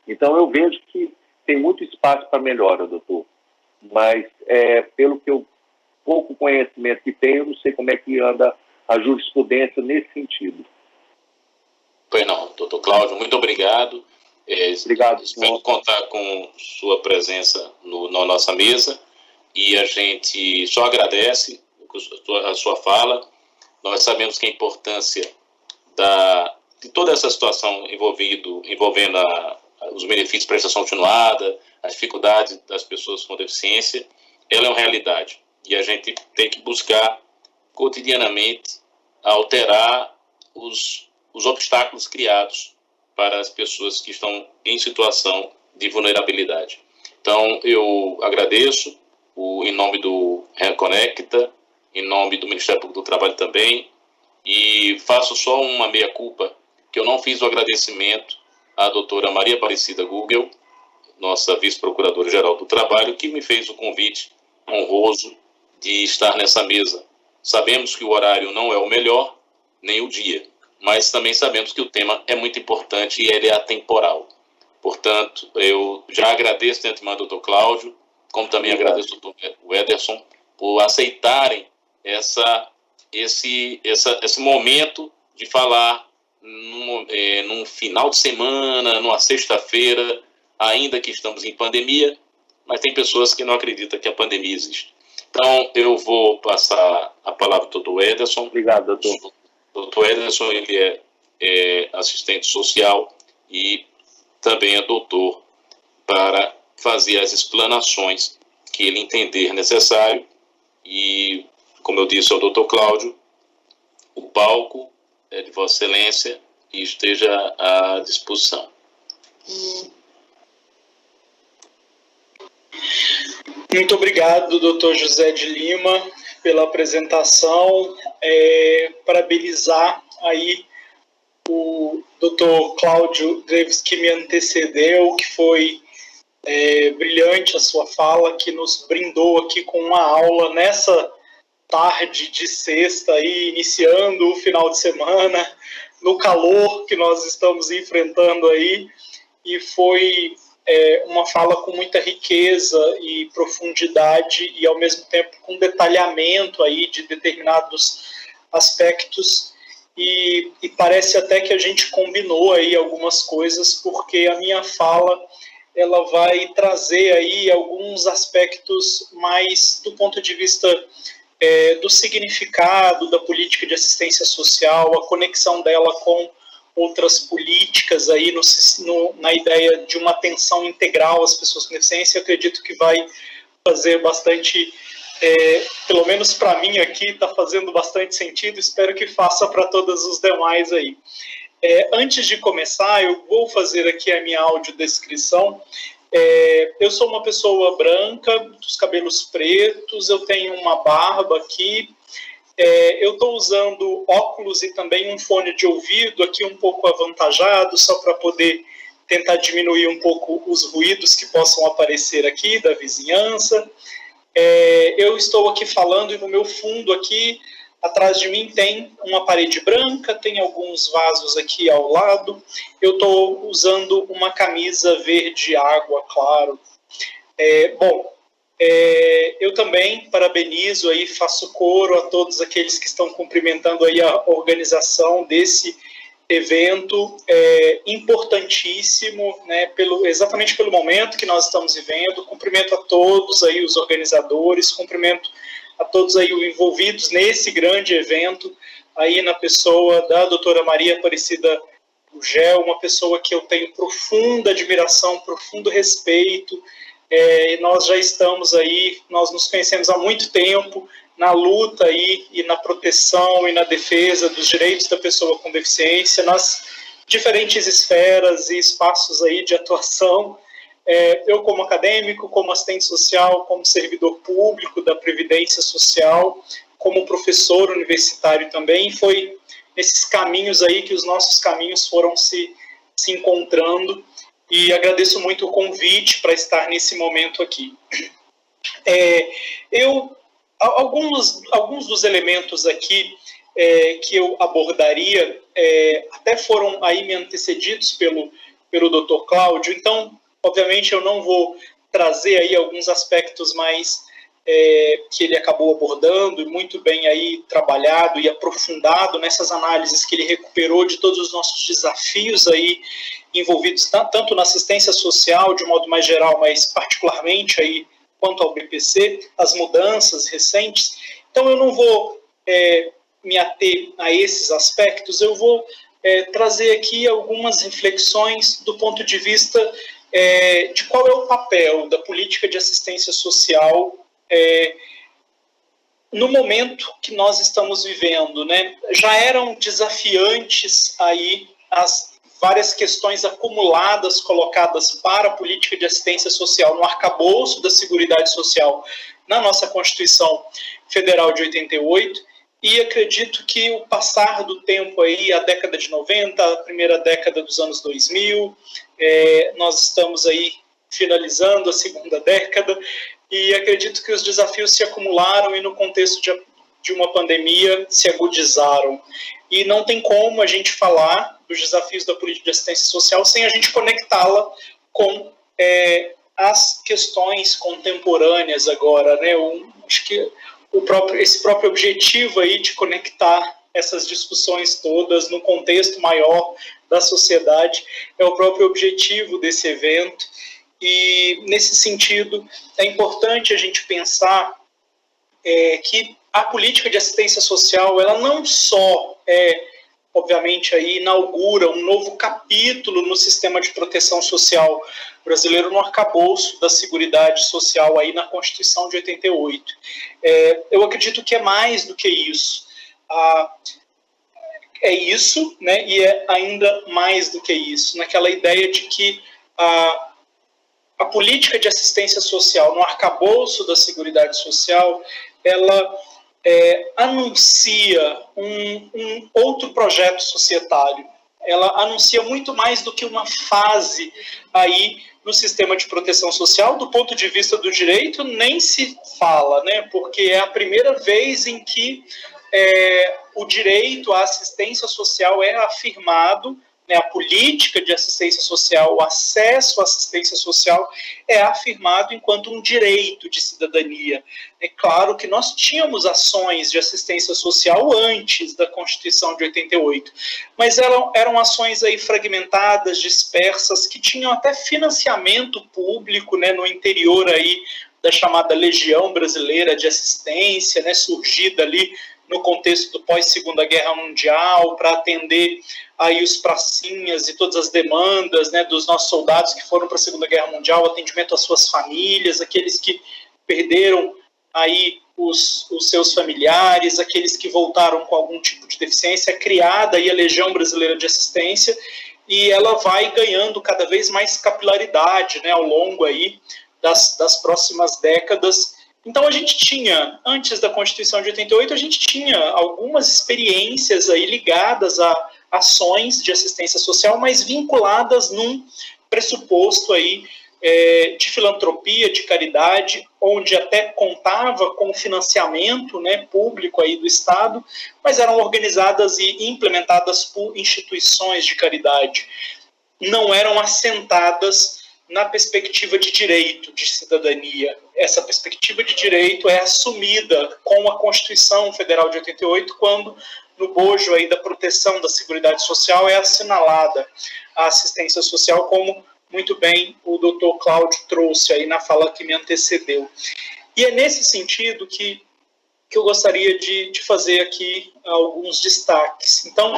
Então, eu vejo que tem muito espaço para melhora, doutor. Mas, pelo que eu pouco conhecimento que tenho, eu não sei como é que anda a jurisprudência nesse sentido. Pois não, doutor Cláudio, muito obrigado. Obrigado, espero contar com sua presença na nossa mesa, e a gente só agradece a sua fala. Nós sabemos que a importância de toda essa situação envolvendo os benefícios de prestação continuada, a dificuldade das pessoas com deficiência, ela é uma realidade. E a gente tem que buscar cotidianamente alterar os obstáculos criados para as pessoas que estão em situação de vulnerabilidade. Então, eu agradeço em nome do Reconecta, em nome do Ministério Público do Trabalho também, e faço só uma meia-culpa, que eu não fiz o agradecimento à doutora Maria Aparecida Google, nossa vice-procuradora-geral do Trabalho, que me fez o convite honroso de estar nessa mesa. Sabemos que o horário não é o melhor, nem o dia, mas também sabemos que o tema é muito importante e ele é atemporal. Portanto, eu já agradeço de antemão ao doutor Cláudio, como também agradeço ao doutor Ederson, por aceitarem esse momento de falar num final de semana, numa sexta-feira, ainda que estamos em pandemia, mas tem pessoas que não acreditam que a pandemia existe. Então, eu vou passar a palavra ao doutor Ederson. Obrigado, doutor. O doutor Ederson, ele é assistente social e também é doutor, para fazer as explanações que ele entender necessário. E, como eu disse ao doutor Cláudio, o palco é de Vossa Excelência e esteja à disposição. Muito obrigado, doutor José de Lima, pela apresentação. Parabenizar aí o doutor Cláudio Dreves, que me antecedeu, que foi brilhante a sua fala, que nos brindou aqui com uma aula nessa tarde de sexta, aí, iniciando o final de semana, no calor que nós estamos enfrentando aí, e foi uma fala com muita riqueza e profundidade, e ao mesmo tempo com detalhamento aí de determinados aspectos, e parece até que a gente combinou aí algumas coisas, porque a minha fala ela vai trazer aí alguns aspectos mais do ponto de vista do significado da política de assistência social, a conexão dela com outras políticas aí na ideia de uma atenção integral às pessoas com deficiência. Eu acredito que vai fazer bastante, pelo menos para mim aqui, está fazendo bastante sentido, espero que faça para todos os demais aí. Antes de começar, eu vou fazer aqui a minha audiodescrição. Eu sou uma pessoa branca, dos cabelos pretos, eu tenho uma barba aqui, eu estou usando óculos e também um fone de ouvido aqui um pouco avantajado, só para poder tentar diminuir um pouco os ruídos que possam aparecer aqui da vizinhança. Eu estou aqui falando e no meu fundo aqui, atrás de mim tem uma parede branca, tem alguns vasos aqui ao lado. Eu estou usando uma camisa verde água, claro. Eu também parabenizo aí, faço coro a todos aqueles que estão cumprimentando aí a organização desse evento importantíssimo, né, exatamente pelo momento que nós estamos vivendo. Cumprimento a todos aí os organizadores, cumprimento a todos aí os envolvidos nesse grande evento, aí na pessoa da doutora Maria Aparecida Gugel, uma pessoa que eu tenho profunda admiração, profundo respeito. Nós já estamos aí, nós nos conhecemos há muito tempo, na luta aí e na proteção e na defesa dos direitos da pessoa com deficiência, nas diferentes esferas e espaços aí de atuação. Eu como acadêmico, como assistente social, como servidor público da Previdência Social, como professor universitário também, foi nesses caminhos aí que os nossos caminhos foram se encontrando, e agradeço muito o convite para estar nesse momento aqui. Alguns dos elementos aqui que eu abordaria até foram aí me antecedidos pelo Dr. Cláudio, então, obviamente, eu não vou trazer aí alguns aspectos mais que ele acabou abordando e muito bem aí trabalhado e aprofundado nessas análises que ele recuperou de todos os nossos desafios aí envolvidos tanto na assistência social de um modo mais geral, mas particularmente aí quanto ao BPC, as mudanças recentes. Então eu não vou me ater a esses aspectos, eu vou trazer aqui algumas reflexões do ponto de vista de qual é o papel da política de assistência social no momento que nós estamos vivendo, né? Já eram desafiantes aí as várias questões acumuladas colocadas para a política de assistência social no arcabouço da Seguridade Social na nossa Constituição Federal de 88, e acredito que o passar do tempo aí, a década de 90, a primeira década dos anos 2000, nós estamos aí finalizando a segunda década, e acredito que os desafios se acumularam e no contexto de uma pandemia se agudizaram. E não tem como a gente falar dos desafios da política de assistência social sem a gente conectá-la com as questões contemporâneas agora, né? Acho que esse próprio objetivo aí de conectar essas discussões todas no contexto maior da sociedade é o próprio objetivo desse evento. E, nesse sentido, é importante a gente pensar que a política de assistência social, ela não só obviamente, aí inaugura um novo capítulo no sistema de proteção social brasileiro, no arcabouço da Seguridade Social aí na Constituição de 88. Eu acredito que é mais do que isso. É isso, né, e é ainda mais do que isso, naquela ideia de que a política de assistência social no arcabouço da Seguridade Social, ela anuncia um outro projeto societário. ela anuncia muito mais do que uma fase aí no sistema de proteção social. Do ponto de vista do direito, nem se fala, né? Porque é a primeira vez em que o direito à assistência social é afirmado, né, a política de assistência social, o acesso à assistência social é afirmado enquanto um direito de cidadania. É claro que nós tínhamos ações de assistência social antes da Constituição de 88, mas eram ações aí fragmentadas, dispersas, que tinham até financiamento público, né, no interior aí da chamada Legião Brasileira de Assistência, né, surgida ali no contexto do pós-Segunda Guerra Mundial, para atender aí os pracinhas e todas as demandas, né, dos nossos soldados que foram para a Segunda Guerra Mundial, atendimento às suas famílias, aqueles que perderam aí os seus familiares, aqueles que voltaram com algum tipo de deficiência. Criada aí a Legião Brasileira de Assistência, e ela vai ganhando cada vez mais capilaridade, né, ao longo aí das próximas décadas. Então a gente tinha, antes da Constituição de 88, a gente tinha algumas experiências aí ligadas a ações de assistência social, mas vinculadas num pressuposto aí de filantropia, de caridade, onde até contava com financiamento, né, público aí do Estado, mas eram organizadas e implementadas por instituições de caridade. Não eram assentadas na perspectiva de direito, de cidadania. Essa perspectiva de direito é assumida com a Constituição Federal de 88, quando, no bojo aí da proteção da Seguridade Social, é assinalada a assistência social, como muito bem o doutor Cláudio trouxe aí na fala que me antecedeu. E é nesse sentido que eu gostaria de fazer aqui alguns destaques. Então,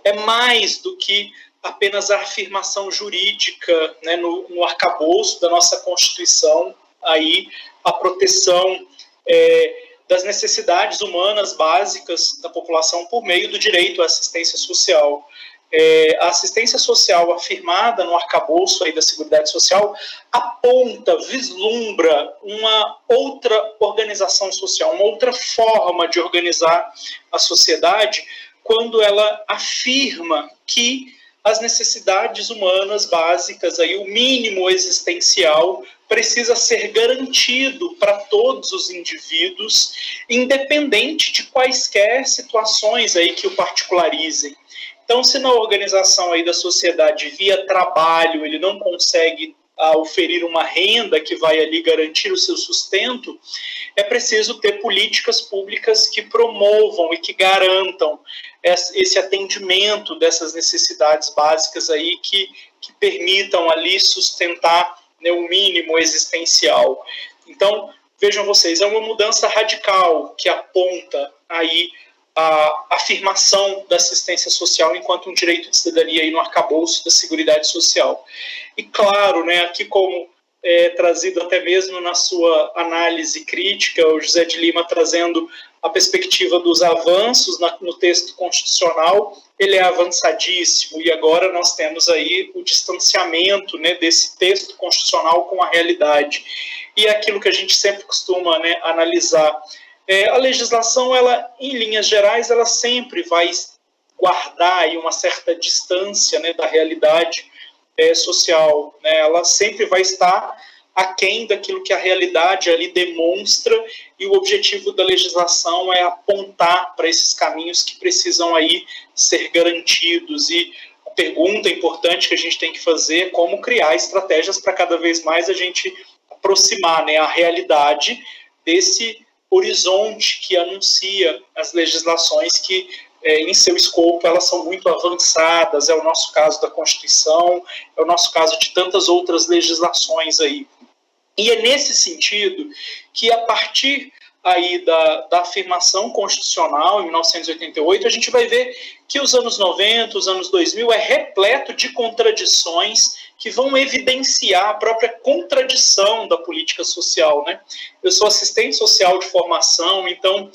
é mais do que apenas a afirmação jurídica, né, no arcabouço da nossa Constituição, aí a proteção das necessidades humanas básicas da população por meio do direito à assistência social. A assistência social afirmada no arcabouço aí da Seguridade Social aponta, vislumbra uma outra organização social, uma outra forma de organizar a sociedade, quando ela afirma que as necessidades humanas básicas, aí, o mínimo existencial, precisa ser garantido para todos os indivíduos, independente de quaisquer situações aí que o particularizem. Então, se na organização aí da sociedade via trabalho ele não consegue oferir uma renda que vai ali garantir o seu sustento, é preciso ter políticas públicas que promovam e que garantam esse atendimento dessas necessidades básicas aí que permitam ali sustentar, né, o mínimo existencial. Então, vejam vocês, é uma mudança radical que aponta aí a afirmação da assistência social enquanto um direito de cidadania aí no arcabouço da Seguridade Social. E claro, né, aqui como trazido até mesmo na sua análise crítica, o José de Lima trazendo a perspectiva dos avanços no texto constitucional, ele é avançadíssimo, e agora nós temos aí o distanciamento, né, desse texto constitucional com a realidade. E é aquilo que a gente sempre costuma, né, analisar. A legislação, ela, em linhas gerais, ela sempre vai guardar aí uma certa distância, né, da realidade social, né? Ela sempre vai estar aquém daquilo que a realidade ali demonstra, e o objetivo da legislação é apontar para esses caminhos que precisam aí ser garantidos. E a pergunta importante que a gente tem que fazer é como criar estratégias para cada vez mais a gente aproximar, né, a realidade desse horizonte que anuncia as legislações que, em seu escopo, elas são muito avançadas. É o nosso caso da Constituição, é o nosso caso de tantas outras legislações aí. E é nesse sentido que, a partir aí da afirmação constitucional, em 1988, a gente vai ver que os anos 90, os anos 2000, é repleto de contradições que vão evidenciar a própria contradição da política social, né? Eu sou assistente social de formação, então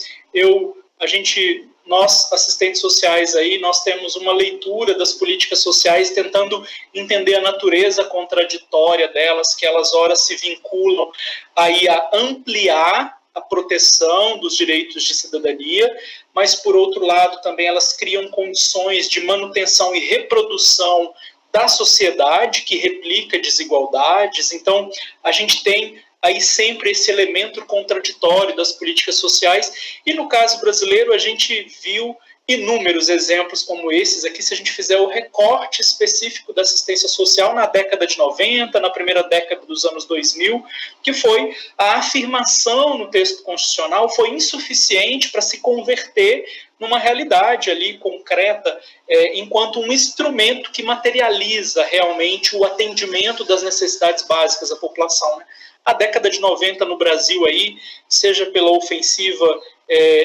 nós, assistentes sociais aí, nós temos uma leitura das políticas sociais tentando entender a natureza contraditória delas, que elas ora se vinculam aí a ampliar a proteção dos direitos de cidadania, mas, por outro lado, também elas criam condições de manutenção e reprodução da sociedade, que replica desigualdades. Então, a gente tem aí sempre esse elemento contraditório das políticas sociais, e no caso brasileiro a gente viu inúmeros exemplos como esses aqui, se a gente fizer o recorte específico da assistência social na década de 90, na primeira década dos anos 2000, que foi a afirmação no texto constitucional foi insuficiente para se converter numa realidade ali concreta, enquanto um instrumento que materializa realmente o atendimento das necessidades básicas da população, né? A década de 90 no Brasil aí, seja pela ofensiva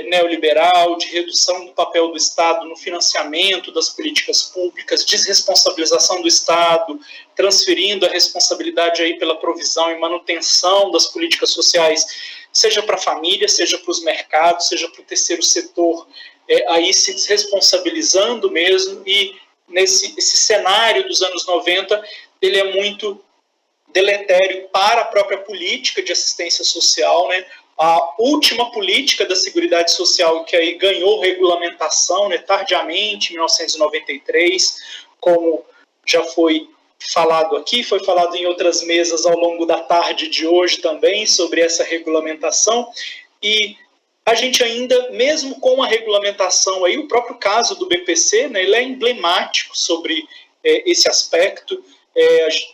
neoliberal, de redução do papel do Estado no financiamento das políticas públicas, desresponsabilização do Estado, transferindo a responsabilidade aí pela provisão e manutenção das políticas sociais, seja para a família, seja para os mercados, seja para o terceiro setor, aí se desresponsabilizando mesmo, e esse cenário dos anos 90, ele é muito deletério para a própria política de assistência social, né? A última política da Seguridade Social, que aí ganhou regulamentação, né, tardiamente, em 1993, como já foi falado aqui, foi falado em outras mesas ao longo da tarde de hoje também, sobre essa regulamentação, e a gente ainda, mesmo com a regulamentação, aí, o próprio caso do BPC, né, ele é emblemático sobre esse aspecto.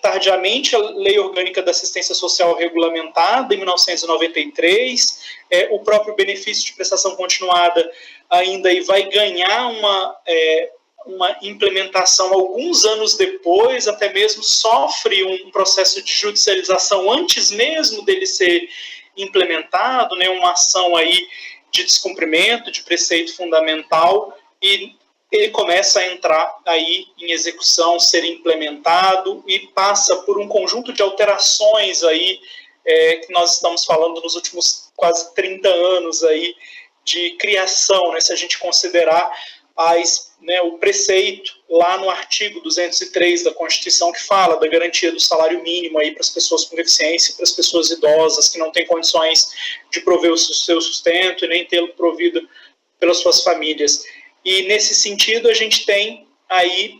Tardiamente, a Lei Orgânica da Assistência Social regulamentada, em 1993, o próprio benefício de prestação continuada ainda aí vai ganhar uma implementação alguns anos depois, até mesmo sofre um processo de judicialização antes mesmo dele ser implementado, né, uma ação aí de descumprimento de preceito fundamental, e ele começa a entrar aí em execução, ser implementado, e passa por um conjunto de alterações aí, que nós estamos falando nos últimos quase 30 anos aí de criação, né, se a gente considerar o preceito lá no artigo 203 da Constituição, que fala da garantia do salário mínimo aí para as pessoas com deficiência, para as pessoas idosas que não têm condições de prover o seu sustento e nem tê-lo provido pelas suas famílias. E, nesse sentido, a gente tem aí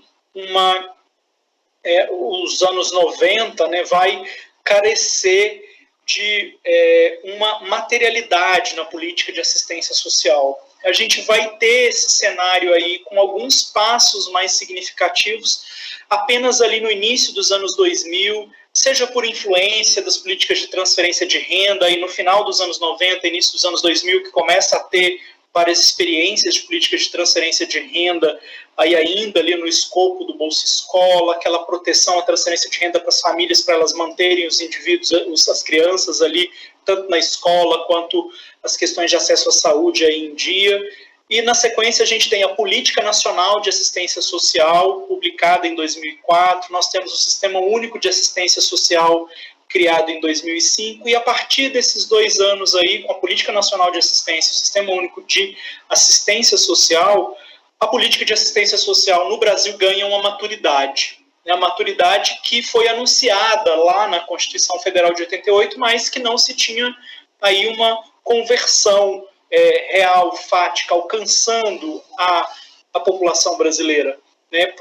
os anos 90, né, vai carecer de uma materialidade na política de assistência social. A gente vai ter esse cenário aí com alguns passos mais significativos apenas ali no início dos anos 2000, seja por influência das políticas de transferência de renda, e no final dos anos 90, início dos anos 2000, que começa a ter várias experiências de políticas de transferência de renda, aí ainda ali no escopo do Bolsa Escola, aquela proteção à transferência de renda para as famílias, para elas manterem os indivíduos, as crianças ali, tanto na escola quanto as questões de acesso à saúde aí em dia. E, na sequência, a gente tem a Política Nacional de Assistência Social, publicada em 2004, nós temos o Sistema Único de Assistência Social, criado em 2005, e a partir desses 2 anos aí, com a Política Nacional de Assistência, o Sistema Único de Assistência Social, a política de assistência social no Brasil ganha uma maturidade. A maturidade que foi anunciada lá na Constituição Federal de 88, mas que não se tinha aí uma conversão real, fática, alcançando a população brasileira, né,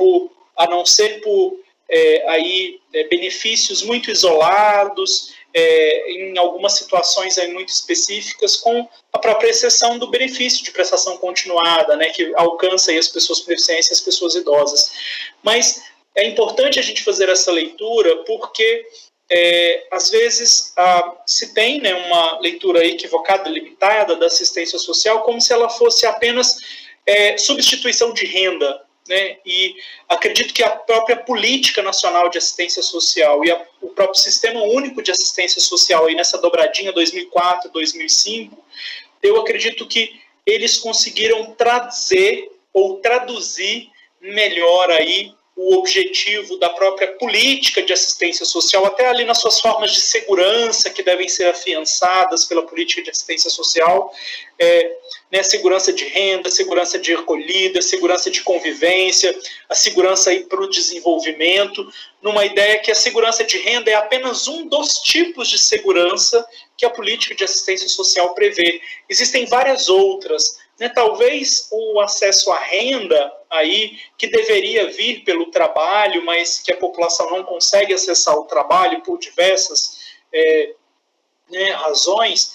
a não ser por benefícios muito isolados, em algumas situações aí muito específicas, com a própria exceção do benefício de prestação continuada, né, que alcança aí as pessoas com deficiência e as pessoas idosas. Mas é importante a gente fazer essa leitura porque, às vezes, se tem, né, uma leitura equivocada, limitada da assistência social, como se ela fosse apenas substituição de renda, né? E acredito que a própria Política Nacional de Assistência Social e o próprio Sistema Único de Assistência Social, aí nessa dobradinha 2004, 2005, eu acredito que eles conseguiram trazer ou traduzir melhor aí o objetivo da própria política de assistência social, até ali nas suas formas de segurança, que devem ser afiançadas pela política de assistência social, né, segurança de renda, segurança de recolhida, segurança de convivência, a segurança para o desenvolvimento, numa ideia que a segurança de renda é apenas um dos tipos de segurança que a política de assistência social prevê. Existem várias outras, né? Talvez o acesso à renda, aí, que deveria vir pelo trabalho, mas que a população não consegue acessar o trabalho por diversas né, razões,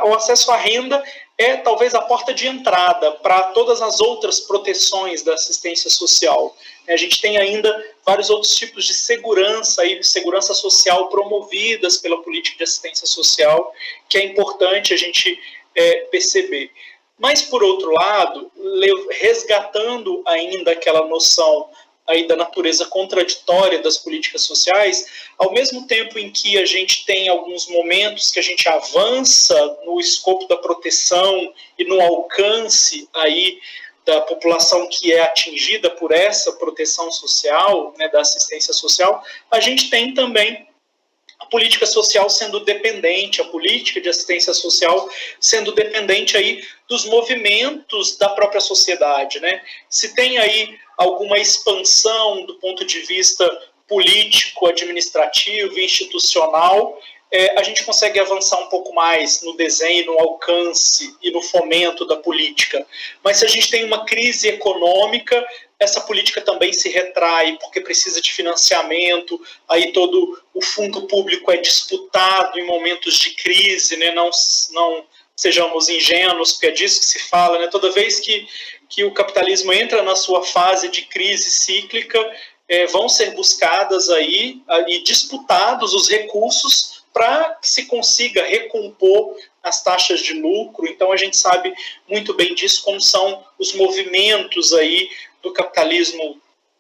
o acesso à renda é talvez a porta de entrada para todas as outras proteções da assistência social. A gente tem ainda vários outros tipos de segurança, de segurança social promovidas pela política de assistência social, que é importante a gente perceber. Mas, por outro lado, resgatando ainda aquela noção aí da natureza contraditória das políticas sociais, ao mesmo tempo em que a gente tem alguns momentos que a gente avança no escopo da proteção e no alcance aí da população que é atingida por essa proteção social, né, da assistência social, a gente tem também a política social sendo dependente, a política de assistência social sendo dependente aí dos movimentos da própria sociedade, né? Se tem aí alguma expansão do ponto de vista político, administrativo, institucional, a gente consegue avançar um pouco mais no desenho, no alcance e no fomento da política. Mas se a gente tem uma crise econômica, essa política também se retrai, porque precisa de financiamento, aí todo o fundo público é disputado em momentos de crise, né? Não sejamos ingênuos, porque é disso que se fala, né? Toda vez que o capitalismo entra na sua fase de crise cíclica, vão ser buscadas aí e disputados os recursos para que se consiga recompor as taxas de lucro. Então a gente sabe muito bem disso, como são os movimentos aí do capitalismo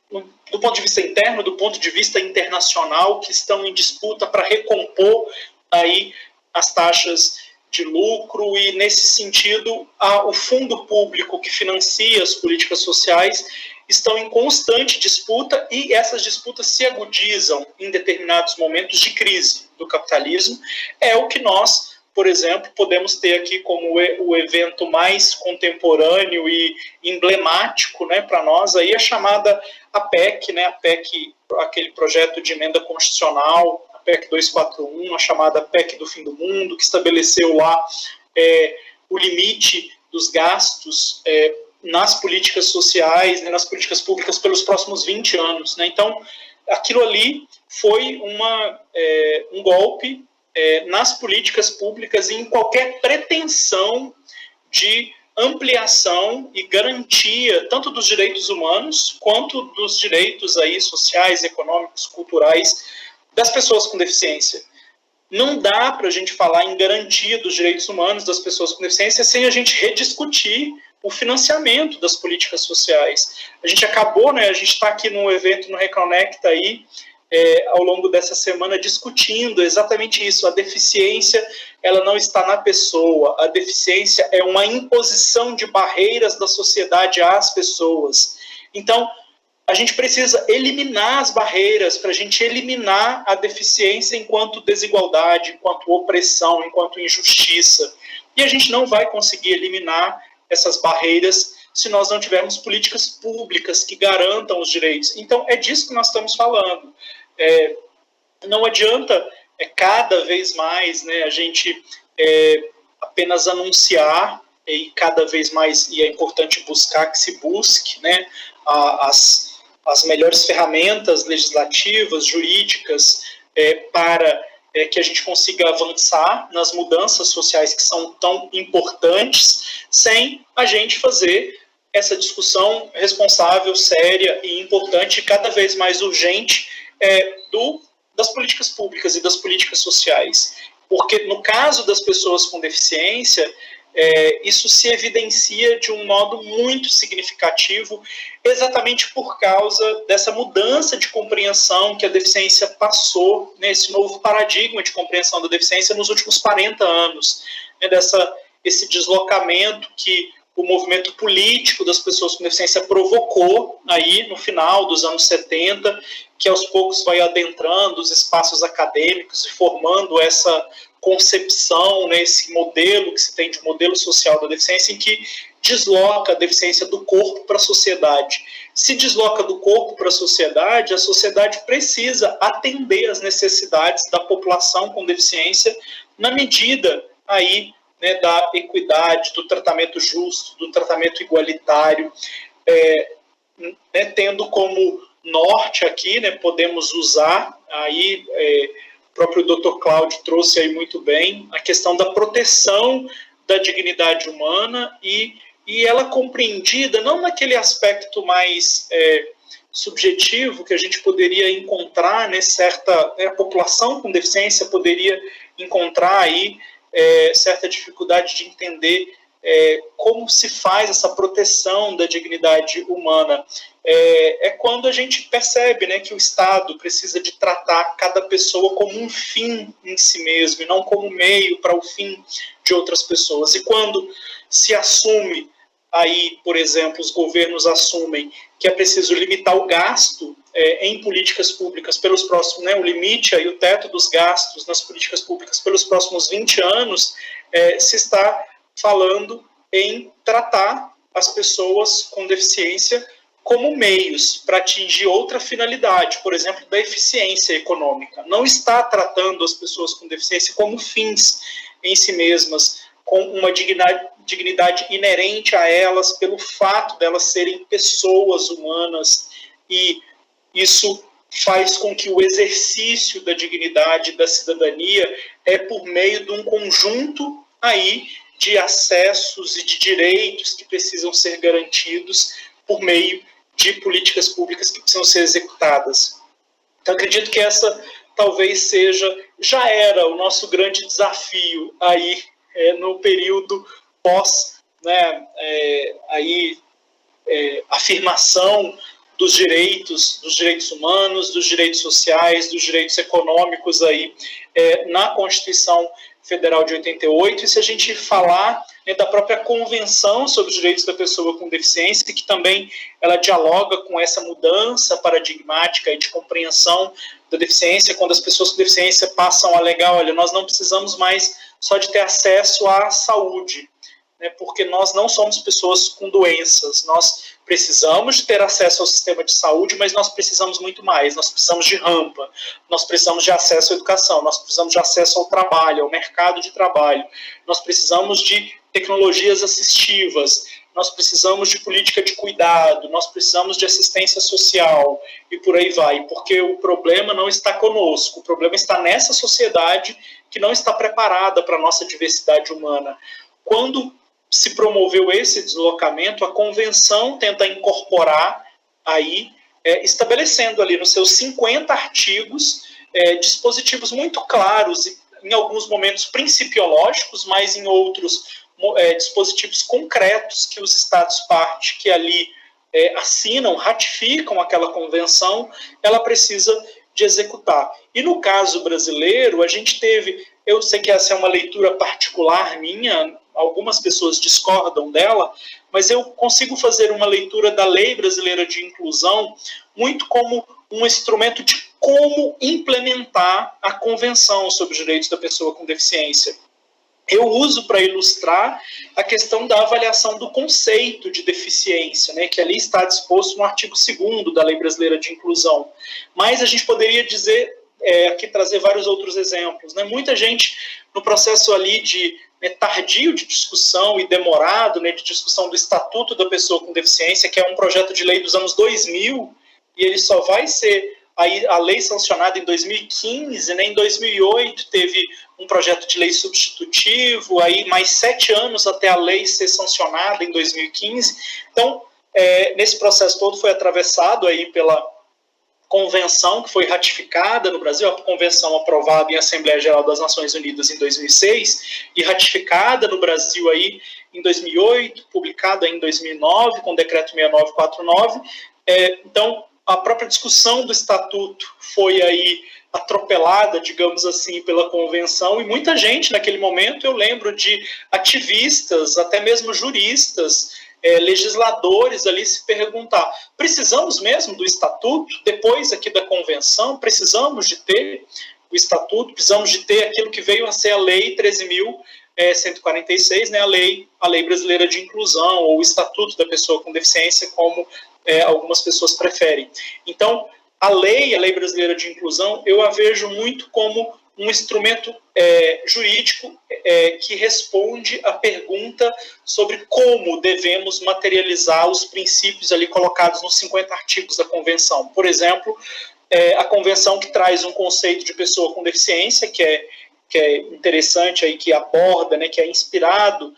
do ponto de vista interno, do ponto de vista internacional, que estão em disputa para recompor aí as taxas de lucro, e nesse sentido o fundo público que financia as políticas sociais estão em constante disputa, e essas disputas se agudizam em determinados momentos de crise do capitalismo. É o que nós, por exemplo, podemos ter aqui como o evento mais contemporâneo e emblemático, né, para nós, aí a chamada APEC, né, APEC, aquele projeto de emenda constitucional, a PEC 241, a chamada PEC do fim do mundo, que estabeleceu lá o limite dos gastos nas políticas sociais, né, nas políticas públicas pelos próximos 20 anos. Né? Então, aquilo ali foi um golpe nas políticas públicas e em qualquer pretensão de ampliação e garantia tanto dos direitos humanos quanto dos direitos aí sociais, econômicos, culturais das pessoas com deficiência. Não dá para a gente falar em garantia dos direitos humanos das pessoas com deficiência sem a gente rediscutir o financiamento das políticas sociais. A gente acabou, né, a gente está aqui no evento no Reconecta aí, ao longo dessa semana, discutindo exatamente isso. A deficiência, ela não está na pessoa, a deficiência é uma imposição de barreiras da sociedade às pessoas. Então, a gente precisa eliminar as barreiras para a gente eliminar a deficiência enquanto desigualdade, enquanto opressão, enquanto injustiça. E a gente não vai conseguir eliminar essas barreiras se nós não tivermos políticas públicas que garantam os direitos. Então, é disso que nós estamos falando. Não adianta cada vez mais, né, a gente apenas anunciar, e cada vez mais, e é importante buscar que se busque, né, as melhores ferramentas legislativas, jurídicas, para que a gente consiga avançar nas mudanças sociais que são tão importantes, sem a gente fazer essa discussão responsável, séria e importante, cada vez mais urgente, das políticas públicas e das políticas sociais. Porque no caso das pessoas com deficiência, isso se evidencia de um modo muito significativo, exatamente por causa dessa mudança de compreensão que a deficiência passou, nesse novo paradigma de compreensão da deficiência nos últimos 40 anos, né, esse deslocamento que o movimento político das pessoas com deficiência provocou aí no final dos anos 70, que aos poucos vai adentrando os espaços acadêmicos e formando essa concepção, né, esse modelo que se tem de modelo social da deficiência, em que desloca a deficiência do corpo para a sociedade. Se desloca do corpo para a sociedade precisa atender às necessidades da população com deficiência na medida aí, né, da equidade, do tratamento justo, do tratamento igualitário, né, tendo como norte aqui, né, podemos usar aí, o próprio Dr. Cláudio trouxe aí muito bem, a questão da proteção da dignidade humana e ela compreendida não naquele aspecto mais subjetivo que a gente poderia encontrar, né, a população com deficiência poderia encontrar aí certa dificuldade de entender como se faz essa proteção da dignidade humana. É quando a gente percebe, né, que o Estado precisa de tratar cada pessoa como um fim em si mesmo, e não como meio para o fim de outras pessoas. E quando se assume, aí, por exemplo, os governos assumem que é preciso limitar o gasto em políticas públicas pelos próximos, né, o limite, aí, o teto dos gastos nas políticas públicas pelos próximos 20 anos, se está falando em tratar as pessoas com deficiência como meios para atingir outra finalidade, por exemplo, da eficiência econômica. Não está tratando as pessoas com deficiência como fins em si mesmas, com uma dignidade inerente a elas, pelo fato de elas serem pessoas humanas, e isso faz com que o exercício da dignidade da cidadania por meio de um conjunto aí de acessos e de direitos que precisam ser garantidos por meio de políticas públicas que precisam ser executadas. Então, acredito que essa talvez já era o nosso grande desafio aí no período pós, né, afirmação dos direitos humanos, dos direitos sociais, dos direitos econômicos aí na Constituição Federal de 88, e se a gente falar, né, da própria Convenção sobre os Direitos da Pessoa com Deficiência, que também ela dialoga com essa mudança paradigmática e de compreensão da deficiência, quando as pessoas com deficiência passam a alegar, olha, nós não precisamos mais só de ter acesso à saúde, né, porque nós não somos pessoas com doenças, nós precisamos de ter acesso ao sistema de saúde, mas nós precisamos muito mais, nós precisamos de rampa, nós precisamos de acesso à educação, nós precisamos de acesso ao trabalho, ao mercado de trabalho, nós precisamos de tecnologias assistivas, nós precisamos de política de cuidado, nós precisamos de assistência social, e por aí vai, porque o problema não está conosco, o problema está nessa sociedade que não está preparada para a nossa diversidade humana. Quando se promoveu esse deslocamento, a convenção tenta incorporar aí, estabelecendo ali nos seus 50 artigos, dispositivos muito claros, em alguns momentos principiológicos, mas em outros dispositivos concretos que os Estados-parte que ali assinam, ratificam aquela convenção, ela precisa de executar. E no caso brasileiro, a gente teve, eu sei que essa é uma leitura particular minha, algumas pessoas discordam dela, mas eu consigo fazer uma leitura da Lei Brasileira de Inclusão muito como um instrumento de como implementar a Convenção sobre os Direitos da Pessoa com Deficiência. Eu uso para ilustrar a questão da avaliação do conceito de deficiência, né, que ali está disposto no artigo 2º da Lei Brasileira de Inclusão. Mas a gente poderia dizer, aqui trazer vários outros exemplos, né? Muita gente no processo ali tardio de discussão e demorado, né, de discussão do Estatuto da Pessoa com Deficiência, que é um projeto de lei dos anos 2000, e ele só vai ser aí a lei sancionada em 2015, né, em 2008 teve um projeto de lei substitutivo, aí mais 7 anos até a lei ser sancionada em 2015. Então, nesse processo todo foi atravessado aí pela convenção que foi ratificada no Brasil, a convenção aprovada em Assembleia Geral das Nações Unidas em 2006 e ratificada no Brasil aí em 2008, publicada em 2009 com o decreto 6949. Então, a própria discussão do estatuto foi aí atropelada, digamos assim, pela convenção, e muita gente naquele momento, eu lembro de ativistas, até mesmo juristas, legisladores ali se perguntar, precisamos mesmo do estatuto? Depois aqui da convenção, precisamos de ter o estatuto, precisamos de ter aquilo que veio a ser a lei 13.146, né, a lei brasileira de inclusão, ou o estatuto da pessoa com deficiência, como algumas pessoas preferem. Então, a lei brasileira de inclusão, eu a vejo muito como um instrumento jurídico que responde à pergunta sobre como devemos materializar os princípios ali colocados nos 50 artigos da Convenção. Por exemplo, a Convenção que traz um conceito de pessoa com deficiência, que é interessante, aí, que aborda, né, que é inspirado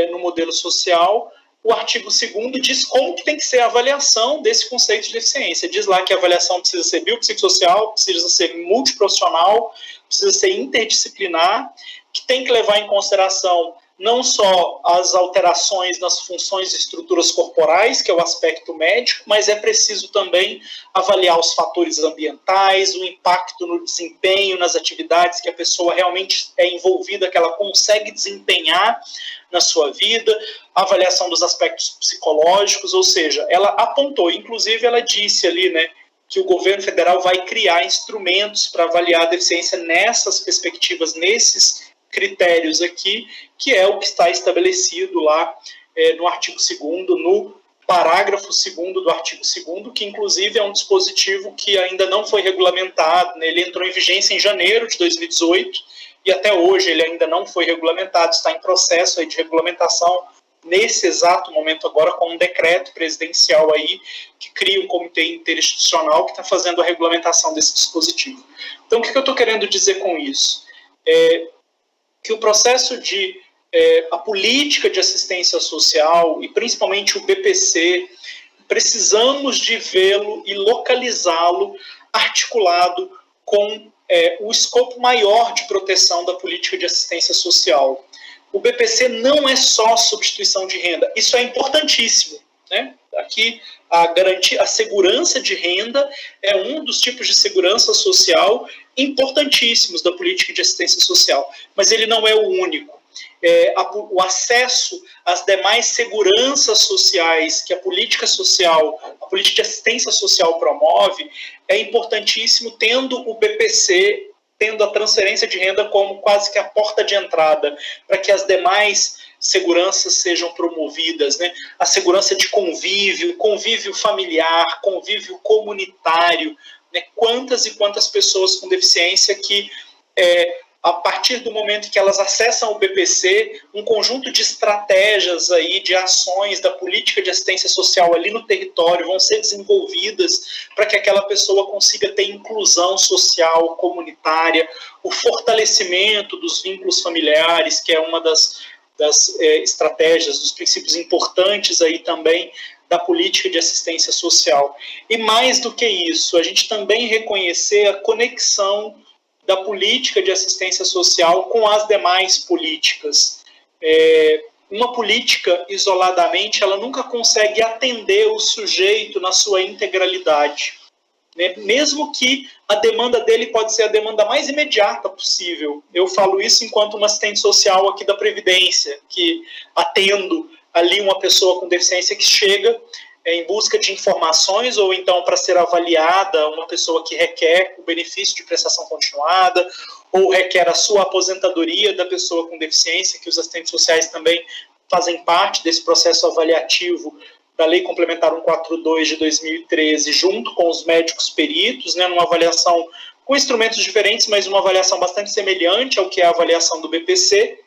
no modelo social. O artigo 2º diz como que tem que ser a avaliação desse conceito de deficiência. Diz lá que a avaliação precisa ser biopsicossocial, precisa ser multiprofissional, precisa ser interdisciplinar, que tem que levar em consideração não só as alterações nas funções e estruturas corporais, que é o aspecto médico, mas é preciso também avaliar os fatores ambientais, o impacto no desempenho, nas atividades que a pessoa realmente é envolvida, que ela consegue desempenhar na sua vida, a avaliação dos aspectos psicológicos, ou seja, ela apontou, inclusive ela disse ali, né, que o governo federal vai criar instrumentos para avaliar a deficiência nessas perspectivas, nesses critérios aqui, que é o que está estabelecido lá no artigo 2º, no parágrafo 2º do artigo 2º, que inclusive é um dispositivo que ainda não foi regulamentado, né? Ele entrou em vigência em janeiro de 2018 e até hoje ele ainda não foi regulamentado, está em processo aí de regulamentação nesse exato momento agora, com um decreto presidencial aí que cria um comitê interinstitucional que está fazendo a regulamentação desse dispositivo. Então, o que eu estou querendo dizer com isso? Que o processo de a política de assistência social e principalmente o BPC, precisamos de vê-lo e localizá-lo articulado com o escopo maior de proteção da política de assistência social. O BPC não é só substituição de renda, isso é importantíssimo, né? Aqui a segurança de renda é um dos tipos de segurança social importantíssimos da política de assistência social, mas ele não é o único. O acesso às demais seguranças sociais que a política de assistência social promove é importantíssimo, tendo o BPC, tendo a transferência de renda como quase que a porta de entrada para que as demais seguranças sejam promovidas, né? A segurança de convívio familiar, convívio comunitário, né? Quantas e quantas pessoas com deficiência que, a partir do momento que elas acessam o BPC, um conjunto de estratégias aí, de ações da política de assistência social ali no território vão ser desenvolvidas para que aquela pessoa consiga ter inclusão social, comunitária, o fortalecimento dos vínculos familiares, que é uma das estratégias, dos princípios importantes aí também da política de assistência social. E mais do que isso, a gente também reconhecer a conexão da política de assistência social com as demais políticas. Uma política, isoladamente, ela nunca consegue atender o sujeito na sua integralidade, né? Mesmo que a demanda dele pode ser a demanda mais imediata possível. Eu falo isso enquanto um assistente social aqui da Previdência, que atendo ali uma pessoa com deficiência que chega em busca de informações, ou então para ser avaliada, uma pessoa que requer o benefício de prestação continuada, ou requer a sua aposentadoria da pessoa com deficiência, que os assistentes sociais também fazem parte desse processo avaliativo da Lei Complementar 142 de 2013, junto com os médicos peritos, né, numa avaliação com instrumentos diferentes, mas uma avaliação bastante semelhante ao que é a avaliação do BPC.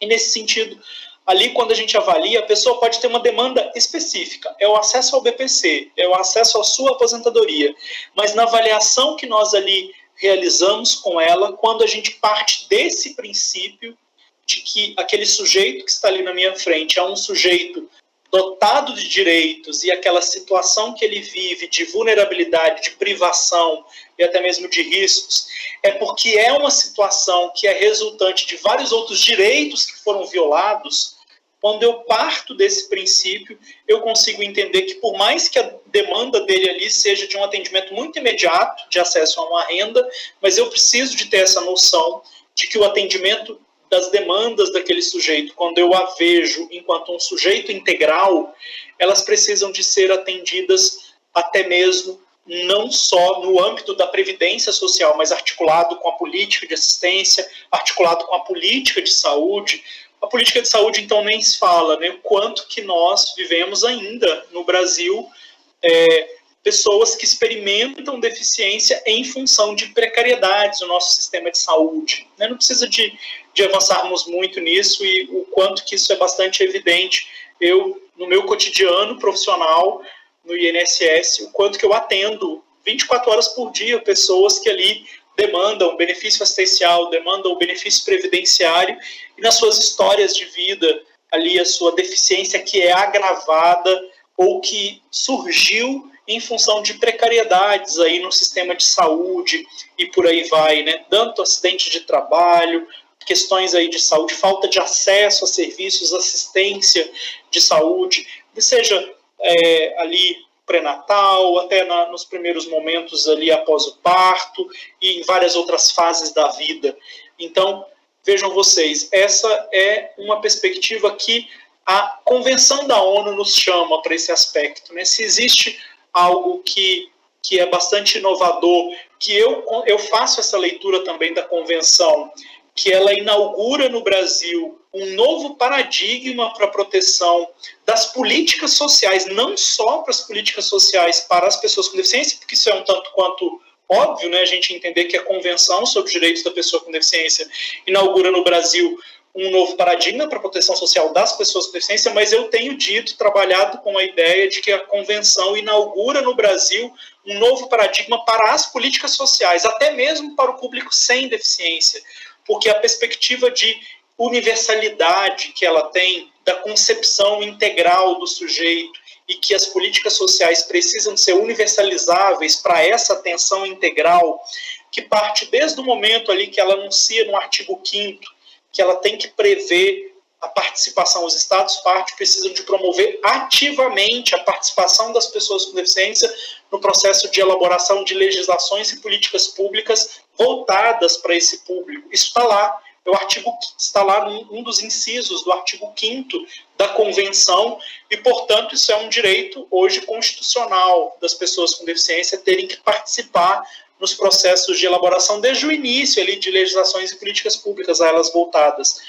E nesse sentido, ali, quando a gente avalia, a pessoa pode ter uma demanda específica, é o acesso ao BPC, é o acesso à sua aposentadoria, mas na avaliação que nós ali realizamos com ela, quando a gente parte desse princípio de que aquele sujeito que está ali na minha frente é um sujeito dotado de direitos e aquela situação que ele vive de vulnerabilidade, de privação e até mesmo de riscos, é porque é uma situação que é resultante de vários outros direitos que foram violados, quando eu parto desse princípio, eu consigo entender que, por mais que a demanda dele ali seja de um atendimento muito imediato, de acesso a uma renda, mas eu preciso de ter essa noção de que o atendimento das demandas daquele sujeito, quando eu a vejo enquanto um sujeito integral, elas precisam de ser atendidas até mesmo não só no âmbito da previdência social, mas articulado com a política de assistência, articulado com a política de saúde. A política de saúde, então, nem se fala, né? O quanto que nós vivemos ainda no Brasil pessoas que experimentam deficiência em função de precariedades no nosso sistema de saúde. Né? Não precisa de avançarmos muito nisso, e o quanto que isso é bastante evidente. Eu, no meu cotidiano profissional, no INSS, o quanto que eu atendo 24 horas por dia pessoas que ali demandam benefício assistencial, demandam benefício previdenciário, e nas suas histórias de vida, ali a sua deficiência que é agravada ou que surgiu em função de precariedades aí no sistema de saúde e por aí vai, né? Tanto acidente de trabalho, questões aí de saúde, falta de acesso a serviços, assistência de saúde, seja ali pré-natal, até nos primeiros momentos ali após o parto e em várias outras fases da vida. Então, vejam vocês, essa é uma perspectiva que a Convenção da ONU nos chama para esse aspecto, né? Se existe algo que é bastante inovador, que eu faço essa leitura também da Convenção, que ela inaugura no Brasil um novo paradigma para a proteção das políticas sociais, não só para as políticas sociais para as pessoas com deficiência, porque isso é um tanto quanto óbvio, né, a gente entender que a Convenção sobre os Direitos da Pessoa com Deficiência inaugura no Brasil um novo paradigma para a proteção social das pessoas com deficiência, mas eu tenho trabalhado com a ideia de que a Convenção inaugura no Brasil um novo paradigma para as políticas sociais, até mesmo para o público sem deficiência, porque a perspectiva de universalidade que ela tem, da concepção integral do sujeito, e que as políticas sociais precisam ser universalizáveis para essa atenção integral, que parte desde o momento ali que ela anuncia no artigo 5º, que ela tem que prever a participação. Os Estados-partes precisam de promover ativamente a participação das pessoas com deficiência no processo de elaboração de legislações e políticas públicas voltadas para esse público. Isso está lá. O artigo está lá num dos incisos do artigo 5º da Convenção, e, portanto, isso é um direito hoje constitucional das pessoas com deficiência terem que participar nos processos de elaboração desde o início ali de legislações e políticas públicas a elas voltadas.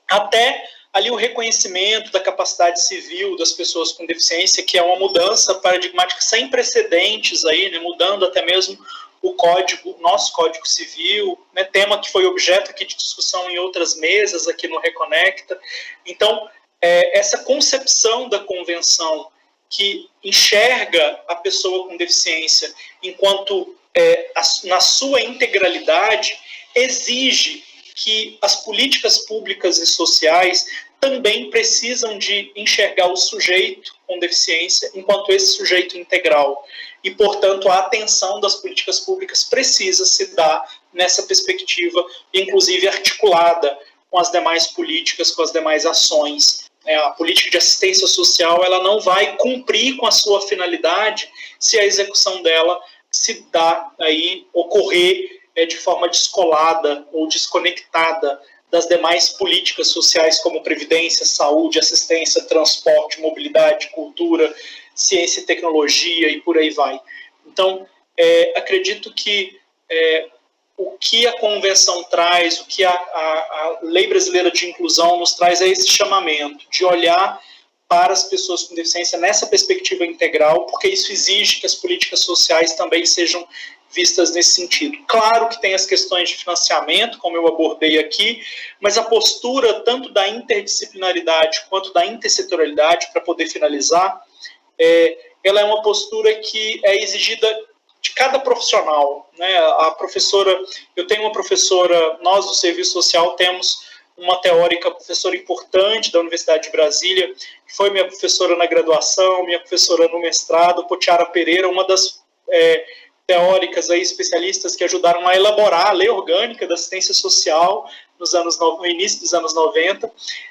Até ali o reconhecimento da capacidade civil das pessoas com deficiência, que é uma mudança paradigmática sem precedentes aí, né, mudando até mesmo o código, nosso Código Civil, né, tema que foi objeto aqui de discussão em outras mesas aqui no Reconecta. Então, essa concepção da Convenção que enxerga a pessoa com deficiência enquanto na sua integralidade, exige que as políticas públicas e sociais também precisam de enxergar o sujeito com deficiência enquanto esse sujeito integral. E, portanto, a atenção das políticas públicas precisa se dar nessa perspectiva, inclusive articulada com as demais políticas, com as demais ações. A política de assistência social ela não vai cumprir com a sua finalidade se a execução dela se dá aí, ocorrer de forma descolada ou desconectada das demais políticas sociais como previdência, saúde, assistência, transporte, mobilidade, cultura, ciência e tecnologia e por aí vai. Então, acredito que o que a Convenção traz, o que a Lei Brasileira de Inclusão nos traz é esse chamamento de olhar para as pessoas com deficiência nessa perspectiva integral, porque isso exige que as políticas sociais também sejam vistas nesse sentido. Claro que tem as questões de financiamento, como eu abordei aqui, mas a postura tanto da interdisciplinaridade quanto da intersetorialidade, para poder finalizar, ela é uma postura que é exigida de cada profissional, né? A professora, eu tenho uma professora, nós do Serviço Social temos uma teórica, professora importante da Universidade de Brasília, que foi minha professora na graduação, minha professora no mestrado, Potiara Pereira, uma das teóricas aí, especialistas que ajudaram a elaborar a Lei Orgânica da Assistência Social no início dos anos 90,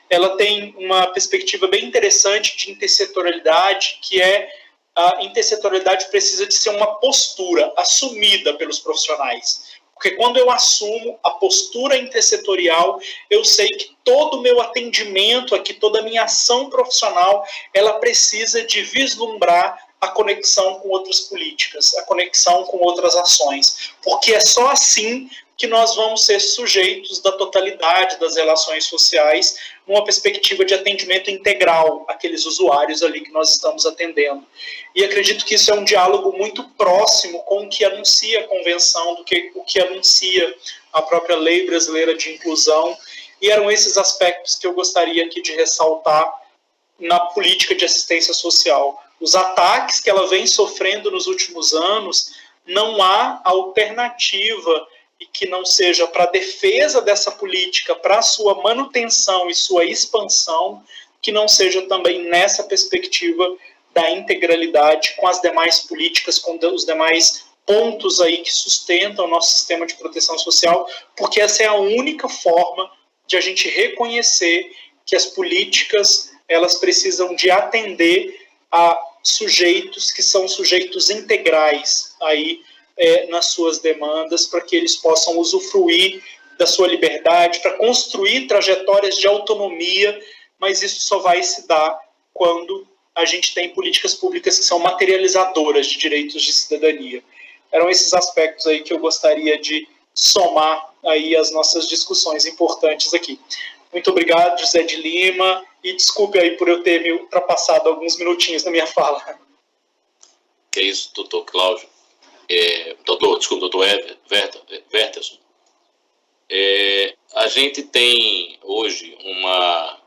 ela tem uma perspectiva bem interessante de intersetorialidade, que é a intersetorialidade precisa de ser uma postura assumida pelos profissionais. Porque quando eu assumo a postura intersetorial, eu sei que todo o meu atendimento aqui, toda a minha ação profissional, ela precisa de vislumbrar a conexão com outras políticas, a conexão com outras ações. Porque é só assim que nós vamos ser sujeitos da totalidade das relações sociais, numa perspectiva de atendimento integral àqueles usuários ali que nós estamos atendendo. E acredito que isso é um diálogo muito próximo com o que anuncia a convenção, do que o que anuncia a própria Lei Brasileira de Inclusão, e eram esses aspectos que eu gostaria aqui de ressaltar na política de assistência social. Os ataques que ela vem sofrendo nos últimos anos, não há alternativa e que não seja para a defesa dessa política, para a sua manutenção e sua expansão, que não seja também nessa perspectiva da integralidade com as demais políticas, com os demais pontos aí que sustentam o nosso sistema de proteção social, porque essa é a única forma de a gente reconhecer que as políticas, elas precisam de atender a sujeitos que são sujeitos integrais aí, nas suas demandas, para que eles possam usufruir da sua liberdade, para construir trajetórias de autonomia, mas isso só vai se dar quando a gente tem políticas públicas que são materializadoras de direitos de cidadania. Eram esses aspectos aí que eu gostaria de somar aí as nossas discussões importantes aqui. Muito obrigado, José de Lima, e desculpe aí por eu ter me ultrapassado alguns minutinhos na minha fala. Que isso, doutor Cláudio. Doutor Werterson. A gente tem hoje uma...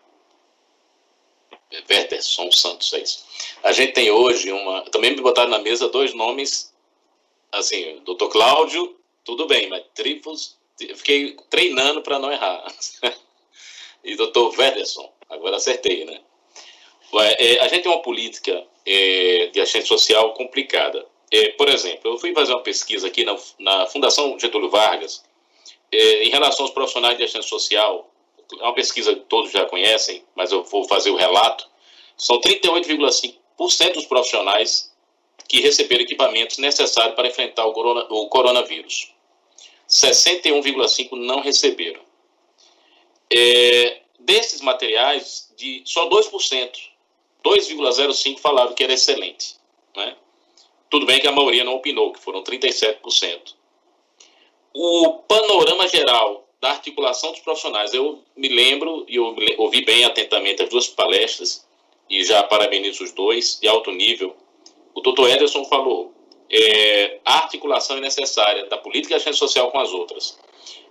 Werterson Santos, é isso. A gente tem hoje uma... Também me botaram na mesa dois nomes, assim, doutor Cláudio, tudo bem, mas Trifos, eu fiquei treinando para não errar. E doutor Werterson, agora acertei, né? A gente tem uma política de assistência social complicada. Por exemplo, eu fui fazer uma pesquisa aqui na Fundação Getúlio Vargas, em relação aos profissionais de assistência social. É uma pesquisa que todos já conhecem, mas eu vou fazer o relato. São 38,5% dos profissionais que receberam equipamentos necessários para enfrentar o coronavírus. 61,5% não receberam. Desses materiais, só 2%, 2,05% falaram que era excelente, né? Tudo bem que a maioria não opinou, que foram 37%. O panorama geral da articulação dos profissionais, eu me lembro, e eu ouvi bem atentamente as duas palestras, e já parabenizo os dois, de alto nível. O doutor Ederson falou, a articulação é necessária da política de assistência social com as outras.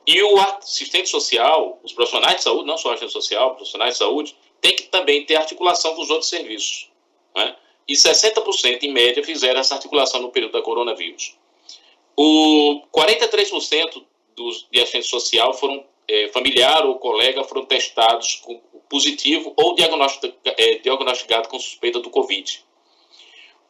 E o assistente social, os profissionais de saúde, não só a assistente social, os profissionais de saúde, tem que também ter articulação com os outros serviços, né? E 60% em média fizeram essa articulação no período da coronavírus. 43% de assistente social foram familiar ou colega foram testados com positivo ou diagnosticado com suspeita do Covid.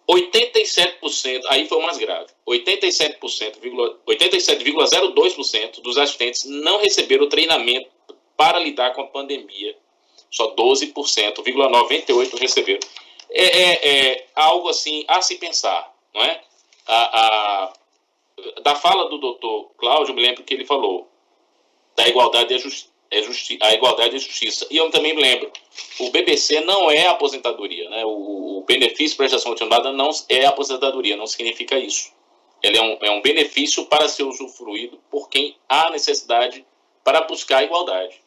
87%, aí foi o mais grave, 87,02% dos assistentes não receberam treinamento para lidar com a pandemia. Só 12,98% receberam. Algo assim a se pensar, não é? Da fala do doutor Cláudio, eu me lembro que ele falou da igualdade e a igualdade e a justiça. E eu também me lembro, o BBC não é aposentadoria, né? O benefício de prestação continuada não é aposentadoria, não significa isso. Ele é um benefício para ser usufruído por quem há necessidade para buscar a igualdade.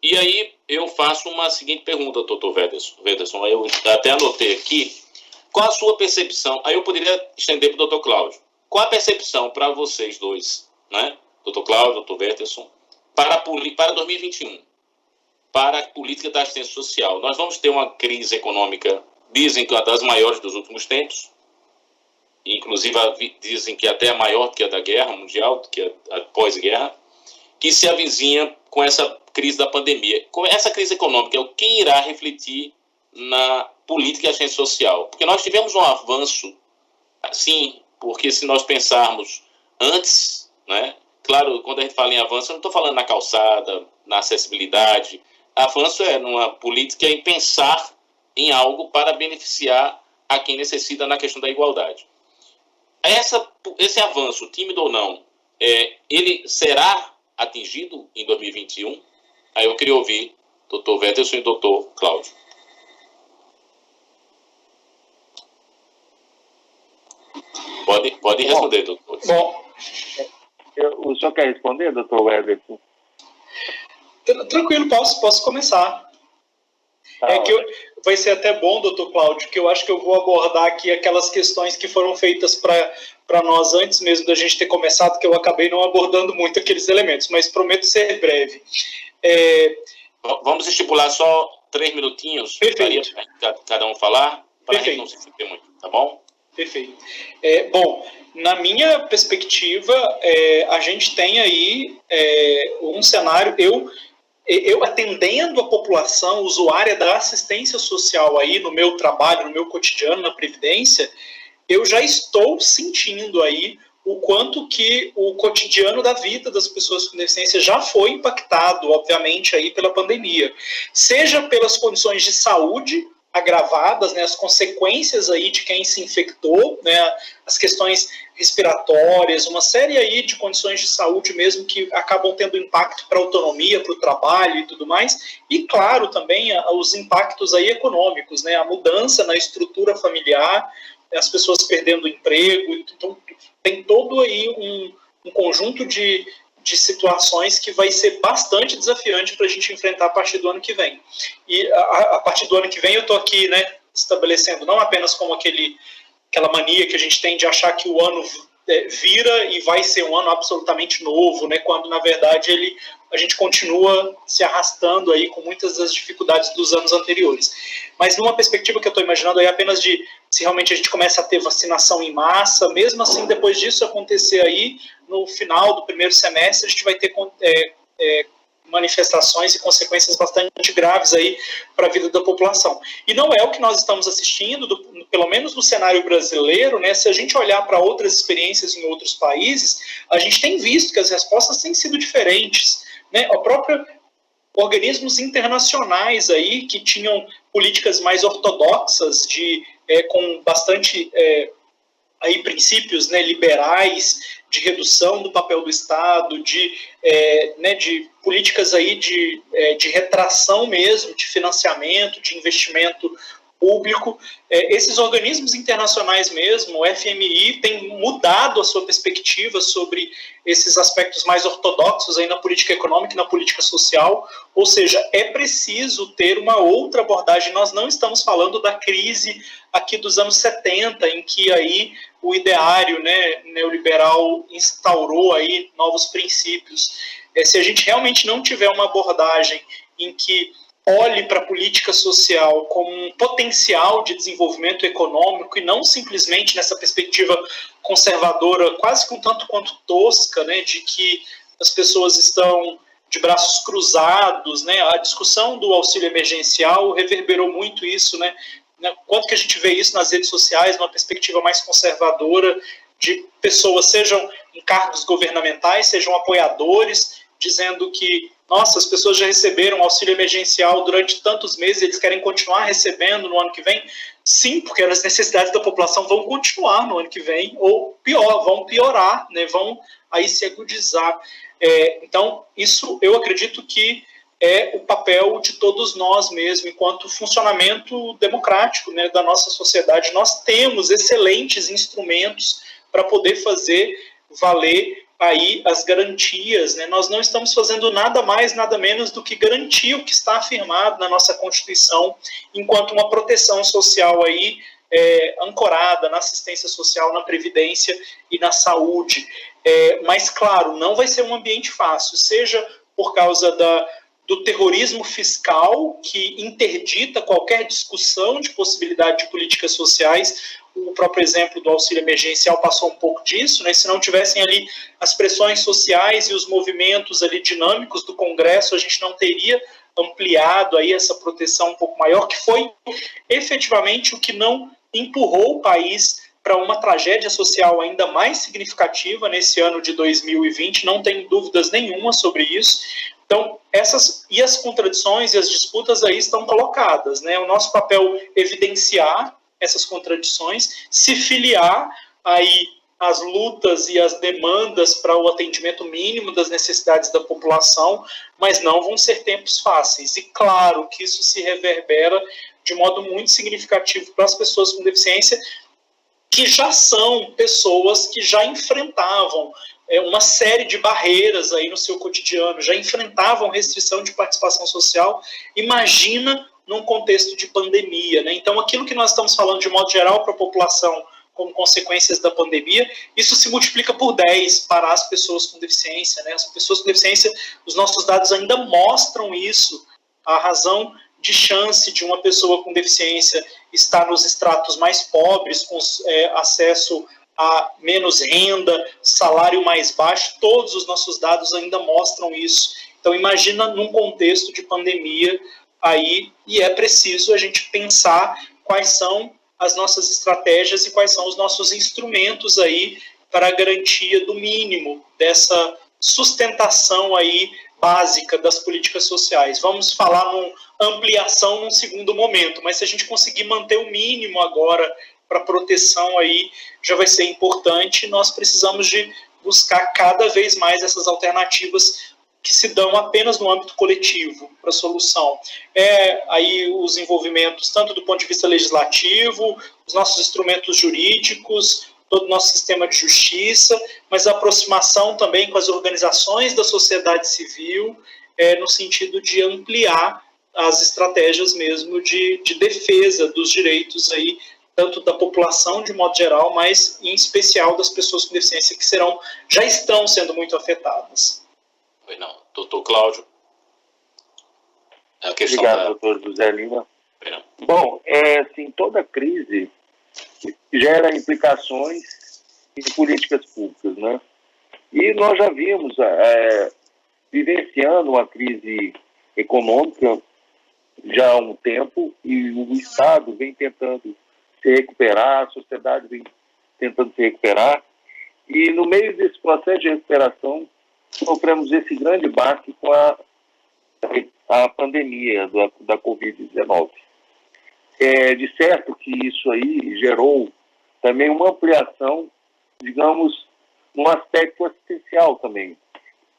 E aí eu faço uma seguinte pergunta, doutor Werterson, eu até anotei aqui, qual a sua percepção, aí eu poderia estender para o doutor Cláudio, qual a percepção para vocês dois, né? Doutor Cláudio, doutor Werterson, para 2021, para a política da assistência social? Nós vamos ter uma crise econômica, dizem que é uma das maiores dos últimos tempos, inclusive dizem que até maior que a da guerra mundial, que a pós-guerra, que se avizinha com essa crise da pandemia. Com essa crise econômica, o que irá refletir na política de assistência social? Porque nós tivemos um avanço, assim, porque se nós pensarmos antes, né, claro, quando a gente fala em avanço, eu não estou falando na calçada, na acessibilidade. Avanço é numa política em pensar em algo para beneficiar a quem necessita na questão da igualdade. Esse avanço, tímido ou não, ele será atingido em 2021? Aí eu queria ouvir doutor Weterson e doutor Cláudio. Pode responder, doutor. Bom, o senhor quer responder, doutor Weterson? Tranquilo, posso começar. Vai ser até bom, doutor Cláudio, que eu acho que eu vou abordar aqui aquelas questões que foram feitas para nós antes mesmo da gente ter começado, que eu acabei não abordando muito aqueles elementos, mas prometo ser breve. Vamos estipular só 3 minutinhos para cada um falar, para a gente não se estender muito, tá bom? Perfeito. Bom, na minha perspectiva, a gente tem aí um cenário, eu atendendo a população usuária da assistência social aí no meu trabalho, no meu cotidiano, na Previdência, eu já estou sentindo aí o quanto que o cotidiano da vida das pessoas com deficiência já foi impactado, obviamente, aí pela pandemia. Seja pelas condições de saúde agravadas, né, as consequências aí de quem se infectou, né, as questões respiratórias, uma série aí de condições de saúde mesmo que acabam tendo impacto para a autonomia, para o trabalho e tudo mais, e claro também os impactos aí econômicos, né, a mudança na estrutura familiar, as pessoas perdendo o emprego, então tem todo aí um conjunto de situações que vai ser bastante desafiante para a gente enfrentar a partir do ano que vem. E a partir do ano que vem eu estou aqui, né, estabelecendo não apenas como aquela mania que a gente tem de achar que o ano vira e vai ser um ano absolutamente novo, né, quando na verdade a gente continua se arrastando aí com muitas das dificuldades dos anos anteriores. Mas numa perspectiva que eu estou imaginando aí apenas de se realmente a gente começa a ter vacinação em massa, mesmo assim depois disso acontecer aí, no final do primeiro semestre a gente vai ter manifestações e consequências bastante graves aí para a vida da população. E não é o que nós estamos assistindo, pelo menos no cenário brasileiro, né? Se a gente olhar para outras experiências em outros países, a gente tem visto que as respostas têm sido diferentes, né? O próprio organismos internacionais aí que tinham políticas mais ortodoxas com bastante aí princípios, né, liberais de redução do papel do Estado, de políticas aí de retração mesmo, de financiamento, de investimento público. Esses organismos internacionais mesmo, o FMI, tem mudado a sua perspectiva sobre esses aspectos mais ortodoxos aí na política econômica e na política social, ou seja, é preciso ter uma outra abordagem. Nós não estamos falando da crise aqui dos anos 70, em que aí o ideário, né, neoliberal instaurou aí novos princípios. Se a gente realmente não tiver uma abordagem em que olhe para a política social como um potencial de desenvolvimento econômico e não simplesmente nessa perspectiva conservadora, quase que um tanto quanto tosca, né, de que as pessoas estão de braços cruzados, né? A discussão do auxílio emergencial reverberou muito isso, né? Quanto que a gente vê isso nas redes sociais, numa perspectiva mais conservadora, de pessoas, sejam em cargos governamentais, sejam apoiadores, dizendo que, nossa, as pessoas já receberam auxílio emergencial durante tantos meses, eles querem continuar recebendo no ano que vem. Sim, porque as necessidades da população vão continuar no ano que vem, ou pior, vão piorar, né? Vão aí se agudizar. Então, isso eu acredito que é o papel de todos nós mesmo, enquanto funcionamento democrático, né, da nossa sociedade. Nós temos excelentes instrumentos para poder fazer valer aí as garantias, né? Nós não estamos fazendo nada mais, nada menos do que garantir o que está afirmado na nossa Constituição, enquanto uma proteção social aí ancorada na assistência social, na previdência e na saúde. Mas, claro, não vai ser um ambiente fácil, seja por causa do terrorismo fiscal, que interdita qualquer discussão de possibilidade de políticas sociais. O próprio exemplo do auxílio emergencial passou um pouco disso, né? Se não tivessem ali as pressões sociais e os movimentos ali dinâmicos do Congresso, a gente não teria ampliado aí essa proteção um pouco maior, que foi efetivamente o que não empurrou o país para uma tragédia social ainda mais significativa nesse ano de 2020, não tenho dúvidas nenhuma sobre isso. Então, as contradições e as disputas aí estão colocadas, né? O nosso papel é evidenciar essas contradições, se filiar aí às lutas e às demandas para o atendimento mínimo das necessidades da população, mas não vão ser tempos fáceis. E claro que isso se reverbera de modo muito significativo para as pessoas com deficiência, que já são pessoas que já enfrentavam uma série de barreiras aí no seu cotidiano, já enfrentavam restrição de participação social. Imagina num contexto de pandemia, né? Então, aquilo que nós estamos falando de modo geral para a população como consequências da pandemia, isso se multiplica por 10 para as pessoas com deficiência, né? As pessoas com deficiência, os nossos dados ainda mostram isso, a razão de chance de uma pessoa com deficiência estar nos estratos mais pobres, com acesso a menos renda, salário mais baixo, todos os nossos dados ainda mostram isso. Então, imagina num contexto de pandemia aí, e é preciso a gente pensar quais são as nossas estratégias e quais são os nossos instrumentos aí para a garantia do mínimo dessa sustentação aí básica das políticas sociais. Vamos falar numa ampliação num segundo momento, mas se a gente conseguir manter o mínimo agora para proteção aí, já vai ser importante. Nós precisamos de buscar cada vez mais essas alternativas que se dão apenas no âmbito coletivo para a solução. Aí os envolvimentos, tanto do ponto de vista legislativo, os nossos instrumentos jurídicos, todo o nosso sistema de justiça, mas a aproximação também com as organizações da sociedade civil, no sentido de ampliar as estratégias mesmo de defesa dos direitos aí, tanto da população de modo geral, mas em especial das pessoas com deficiência que já estão sendo muito afetadas. Não. Doutor Cláudio. Obrigado, doutor José Lima. Bom, assim, toda crise gera implicações em políticas públicas, né? E nós já vimos vivenciando uma crise econômica já há um tempo, e o Estado vem tentando se recuperar, a sociedade vem tentando se recuperar, e no meio desse processo de recuperação sofremos esse grande baque com a pandemia da Covid-19. De certo que isso aí gerou também uma ampliação, digamos, num aspecto assistencial também.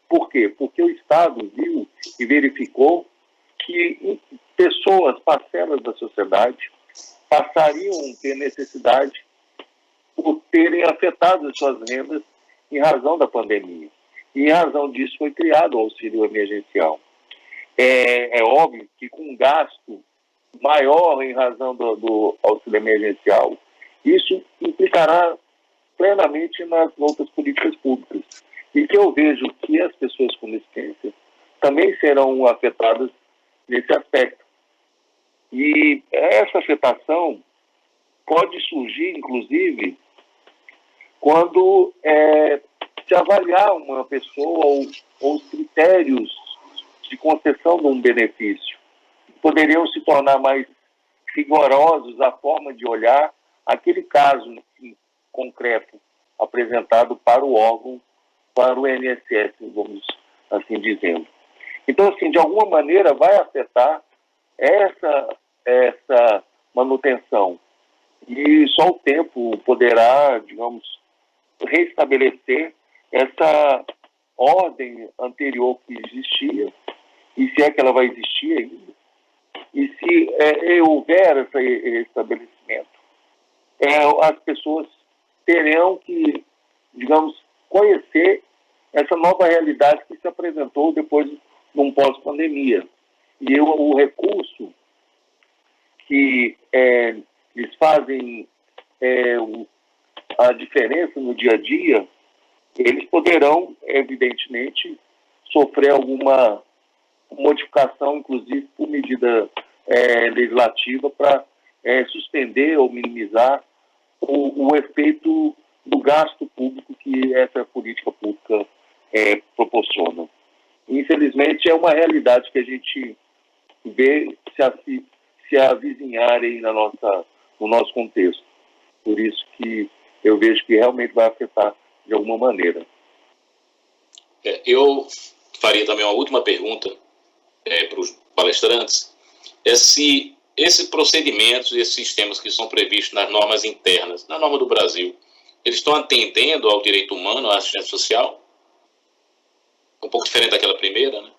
Por quê? Porque o Estado viu e verificou que pessoas, parcelas da sociedade, passariam a ter necessidade por terem afetado as suas rendas em razão da pandemia. E em razão disso foi criado o auxílio emergencial. É óbvio que com um gasto maior em razão do auxílio emergencial, isso implicará plenamente nas outras políticas públicas. E que eu vejo que as pessoas com deficiência também serão afetadas nesse aspecto. E essa afetação pode surgir, inclusive, quando se avaliar uma pessoa ou os critérios de concessão de um benefício poderiam se tornar mais rigorosos a forma de olhar aquele caso em concreto apresentado para o órgão, para o INSS, vamos assim dizendo. Então, assim, de alguma maneira vai afetar essa manutenção. E só o tempo poderá, digamos, restabelecer essa ordem anterior que existia, e se é que ela vai existir ainda, e se houver esse restabelecimento, as pessoas terão que, digamos, conhecer essa nova realidade que se apresentou depois de um pós-pandemia. E o recurso que eles fazem a diferença no dia a dia, eles poderão, evidentemente, sofrer alguma modificação, inclusive por medida legislativa, para suspender ou minimizar o efeito do gasto público que essa política pública proporciona. Infelizmente, é uma realidade que a gente vê se avizinhar aí no nosso contexto. Por isso que eu vejo que realmente vai afetar de alguma maneira. Eu faria também uma última pergunta para os palestrantes, se esses procedimentos e esses sistemas que são previstos nas normas internas, na norma do Brasil, eles estão atendendo ao direito humano, à assistência social? Um pouco diferente daquela primeira, né?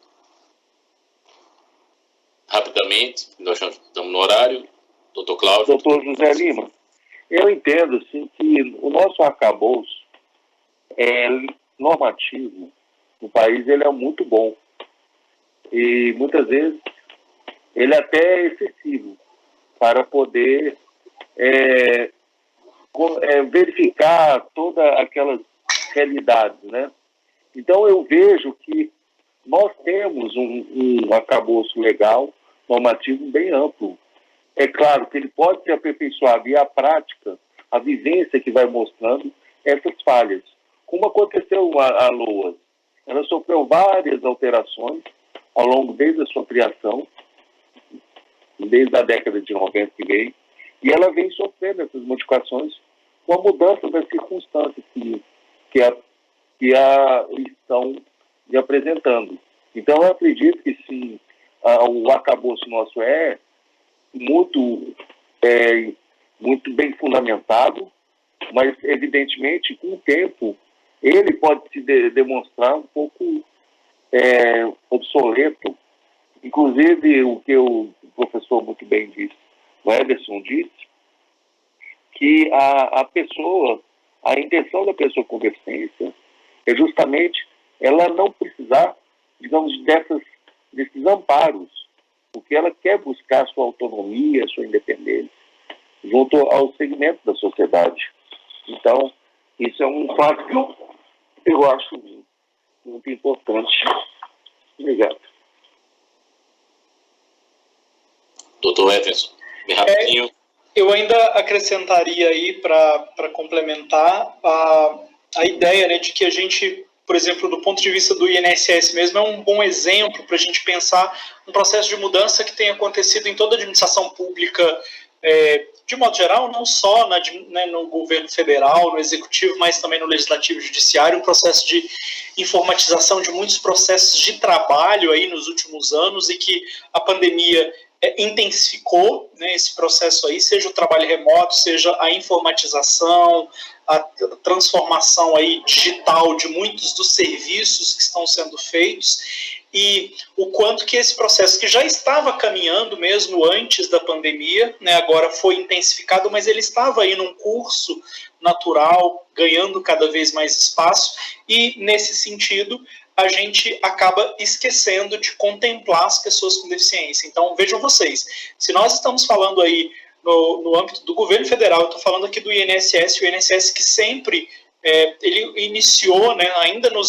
Rapidamente, nós estamos no horário. Doutor Cláudio. Doutor José Lima, eu entendo assim, que o nosso arcabouço normativo no país ele é muito bom. E muitas vezes ele até é excessivo para poder verificar todas aquelas realidades, né? Então eu vejo que nós temos um arcabouço legal, normativo bem amplo. É claro que ele pode ser aperfeiçoado e a prática, a vivência que vai mostrando essas falhas. Como aconteceu a LOAS, ela sofreu várias alterações ao longo desde a sua criação, desde a década de 90 que veio, e ela vem sofrendo essas modificações com a mudança das circunstâncias que estão lhe apresentando. Então, eu acredito que sim, o arcabouço nosso é muito bem fundamentado, mas, evidentemente, com o tempo, ele pode se demonstrar um pouco obsoleto. Inclusive, o que o professor muito bem disse, o Ederson disse, que a intenção da pessoa com deficiência é justamente ela não precisar, digamos, desses amparos, porque ela quer buscar sua autonomia, sua independência, junto ao segmento da sociedade. Então, isso é um fato que eu acho muito importante. Obrigado. Doutor Ederson, bem rapidinho. Eu ainda acrescentaria aí, para complementar, a ideia, né, de que a gente, por exemplo, do ponto de vista do INSS mesmo, é um bom exemplo para a gente pensar um processo de mudança que tem acontecido em toda a administração pública, de modo geral, não só no governo federal, no executivo, mas também no legislativo e judiciário, um processo de informatização de muitos processos de trabalho aí nos últimos anos, e que a pandemia intensificou, né, esse processo aí, seja o trabalho remoto, seja a informatização, a transformação aí digital de muitos dos serviços que estão sendo feitos, e o quanto que esse processo, que já estava caminhando mesmo antes da pandemia, né, agora foi intensificado, mas ele estava aí num curso natural, ganhando cada vez mais espaço, e nesse sentido a gente acaba esquecendo de contemplar as pessoas com deficiência. Então, vejam vocês, se nós estamos falando aí no âmbito do governo federal, eu estou falando aqui do INSS, o INSS que sempre, ele iniciou, né, ainda no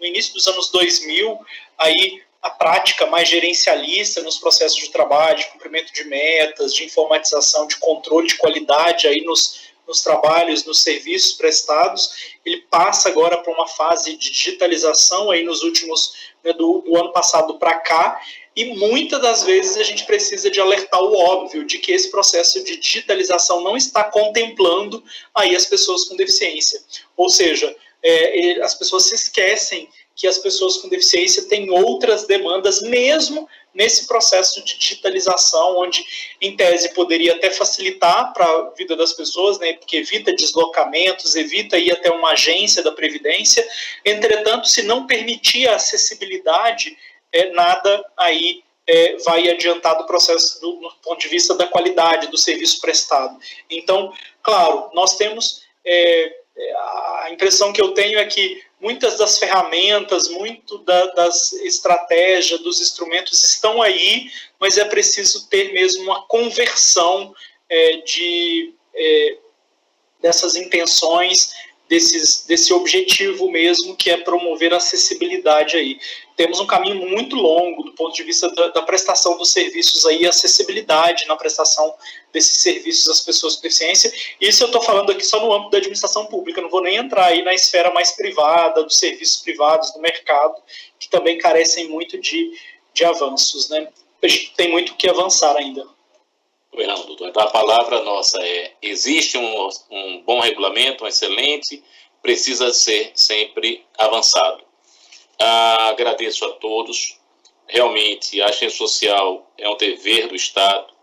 início dos anos 2000, aí a prática mais gerencialista nos processos de trabalho, de cumprimento de metas, de informatização, de controle de qualidade aí nos trabalhos, nos serviços prestados, ele passa agora para uma fase de digitalização aí nos últimos, né, do ano passado para cá, e muitas das vezes a gente precisa de alertar o óbvio de que esse processo de digitalização não está contemplando aí as pessoas com deficiência. Ou seja, as pessoas se esquecem que as pessoas com deficiência têm outras demandas, mesmo nesse processo de digitalização, onde, em tese, poderia até facilitar para a vida das pessoas, né, porque evita deslocamentos, evita ir até uma agência da Previdência. Entretanto, se não permitir a acessibilidade, nada aí vai adiantar do processo do ponto de vista da qualidade do serviço prestado. Então, claro, nós temos... a impressão que eu tenho é que muitas das ferramentas, muito das estratégias, dos instrumentos estão aí, mas é preciso ter mesmo uma conversão dessas intenções, desse objetivo mesmo, que é promover a acessibilidade aí. Temos um caminho muito longo do ponto de vista da prestação dos serviços aí, acessibilidade na prestação desses serviços às pessoas com deficiência. Isso eu estou falando aqui só no âmbito da administração pública, não vou nem entrar aí na esfera mais privada, dos serviços privados, do mercado, que também carecem muito de avanços, né? A gente tem muito que avançar ainda. Pois não, doutor. Então, a palavra nossa é: existe um bom regulamento, um excelente, precisa ser sempre avançado. Agradeço a todos. Realmente, a assistência social é um dever do Estado,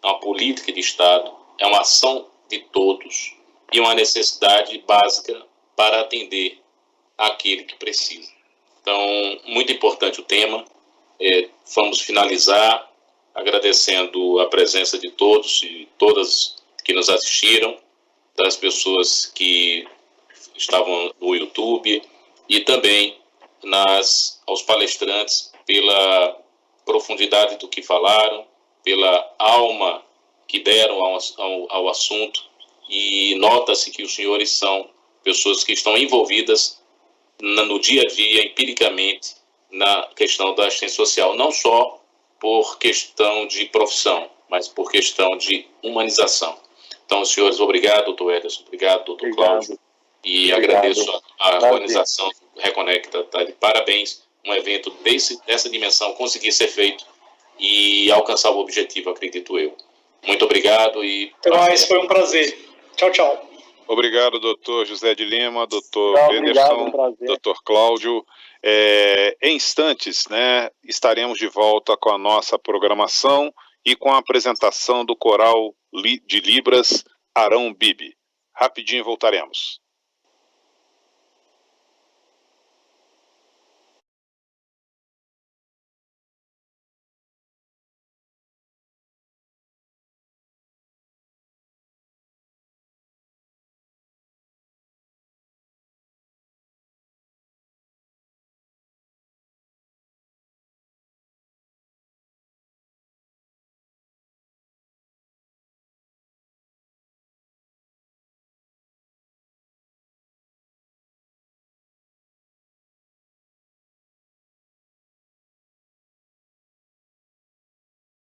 é uma política de Estado, é uma ação de todos e uma necessidade básica para atender aquele que precisa. Então, muito importante o tema. Vamos finalizar agradecendo a presença de todos e todas que nos assistiram, das pessoas que estavam no YouTube e também aos palestrantes pela profundidade do que falaram, pela alma que deram ao assunto, e nota-se que os senhores são pessoas que estão envolvidas no dia a dia, empiricamente, na questão da assistência social, não só por questão de profissão, mas por questão de humanização. Então, senhores, obrigado, doutor Ederson, obrigado, doutor Cláudio, e agradeço a organização do Reconecta, tá? Parabéns, um evento dessa dimensão conseguir ser feito e alcançar o objetivo, acredito eu. Muito obrigado e... Até mais, foi um prazer. Tchau, tchau. Obrigado, doutor José de Lima, doutor Ederson, doutor Cláudio. Em instantes, né, estaremos de volta com a nossa programação e com a apresentação do coral de Libras Arão Bibi. Rapidinho voltaremos.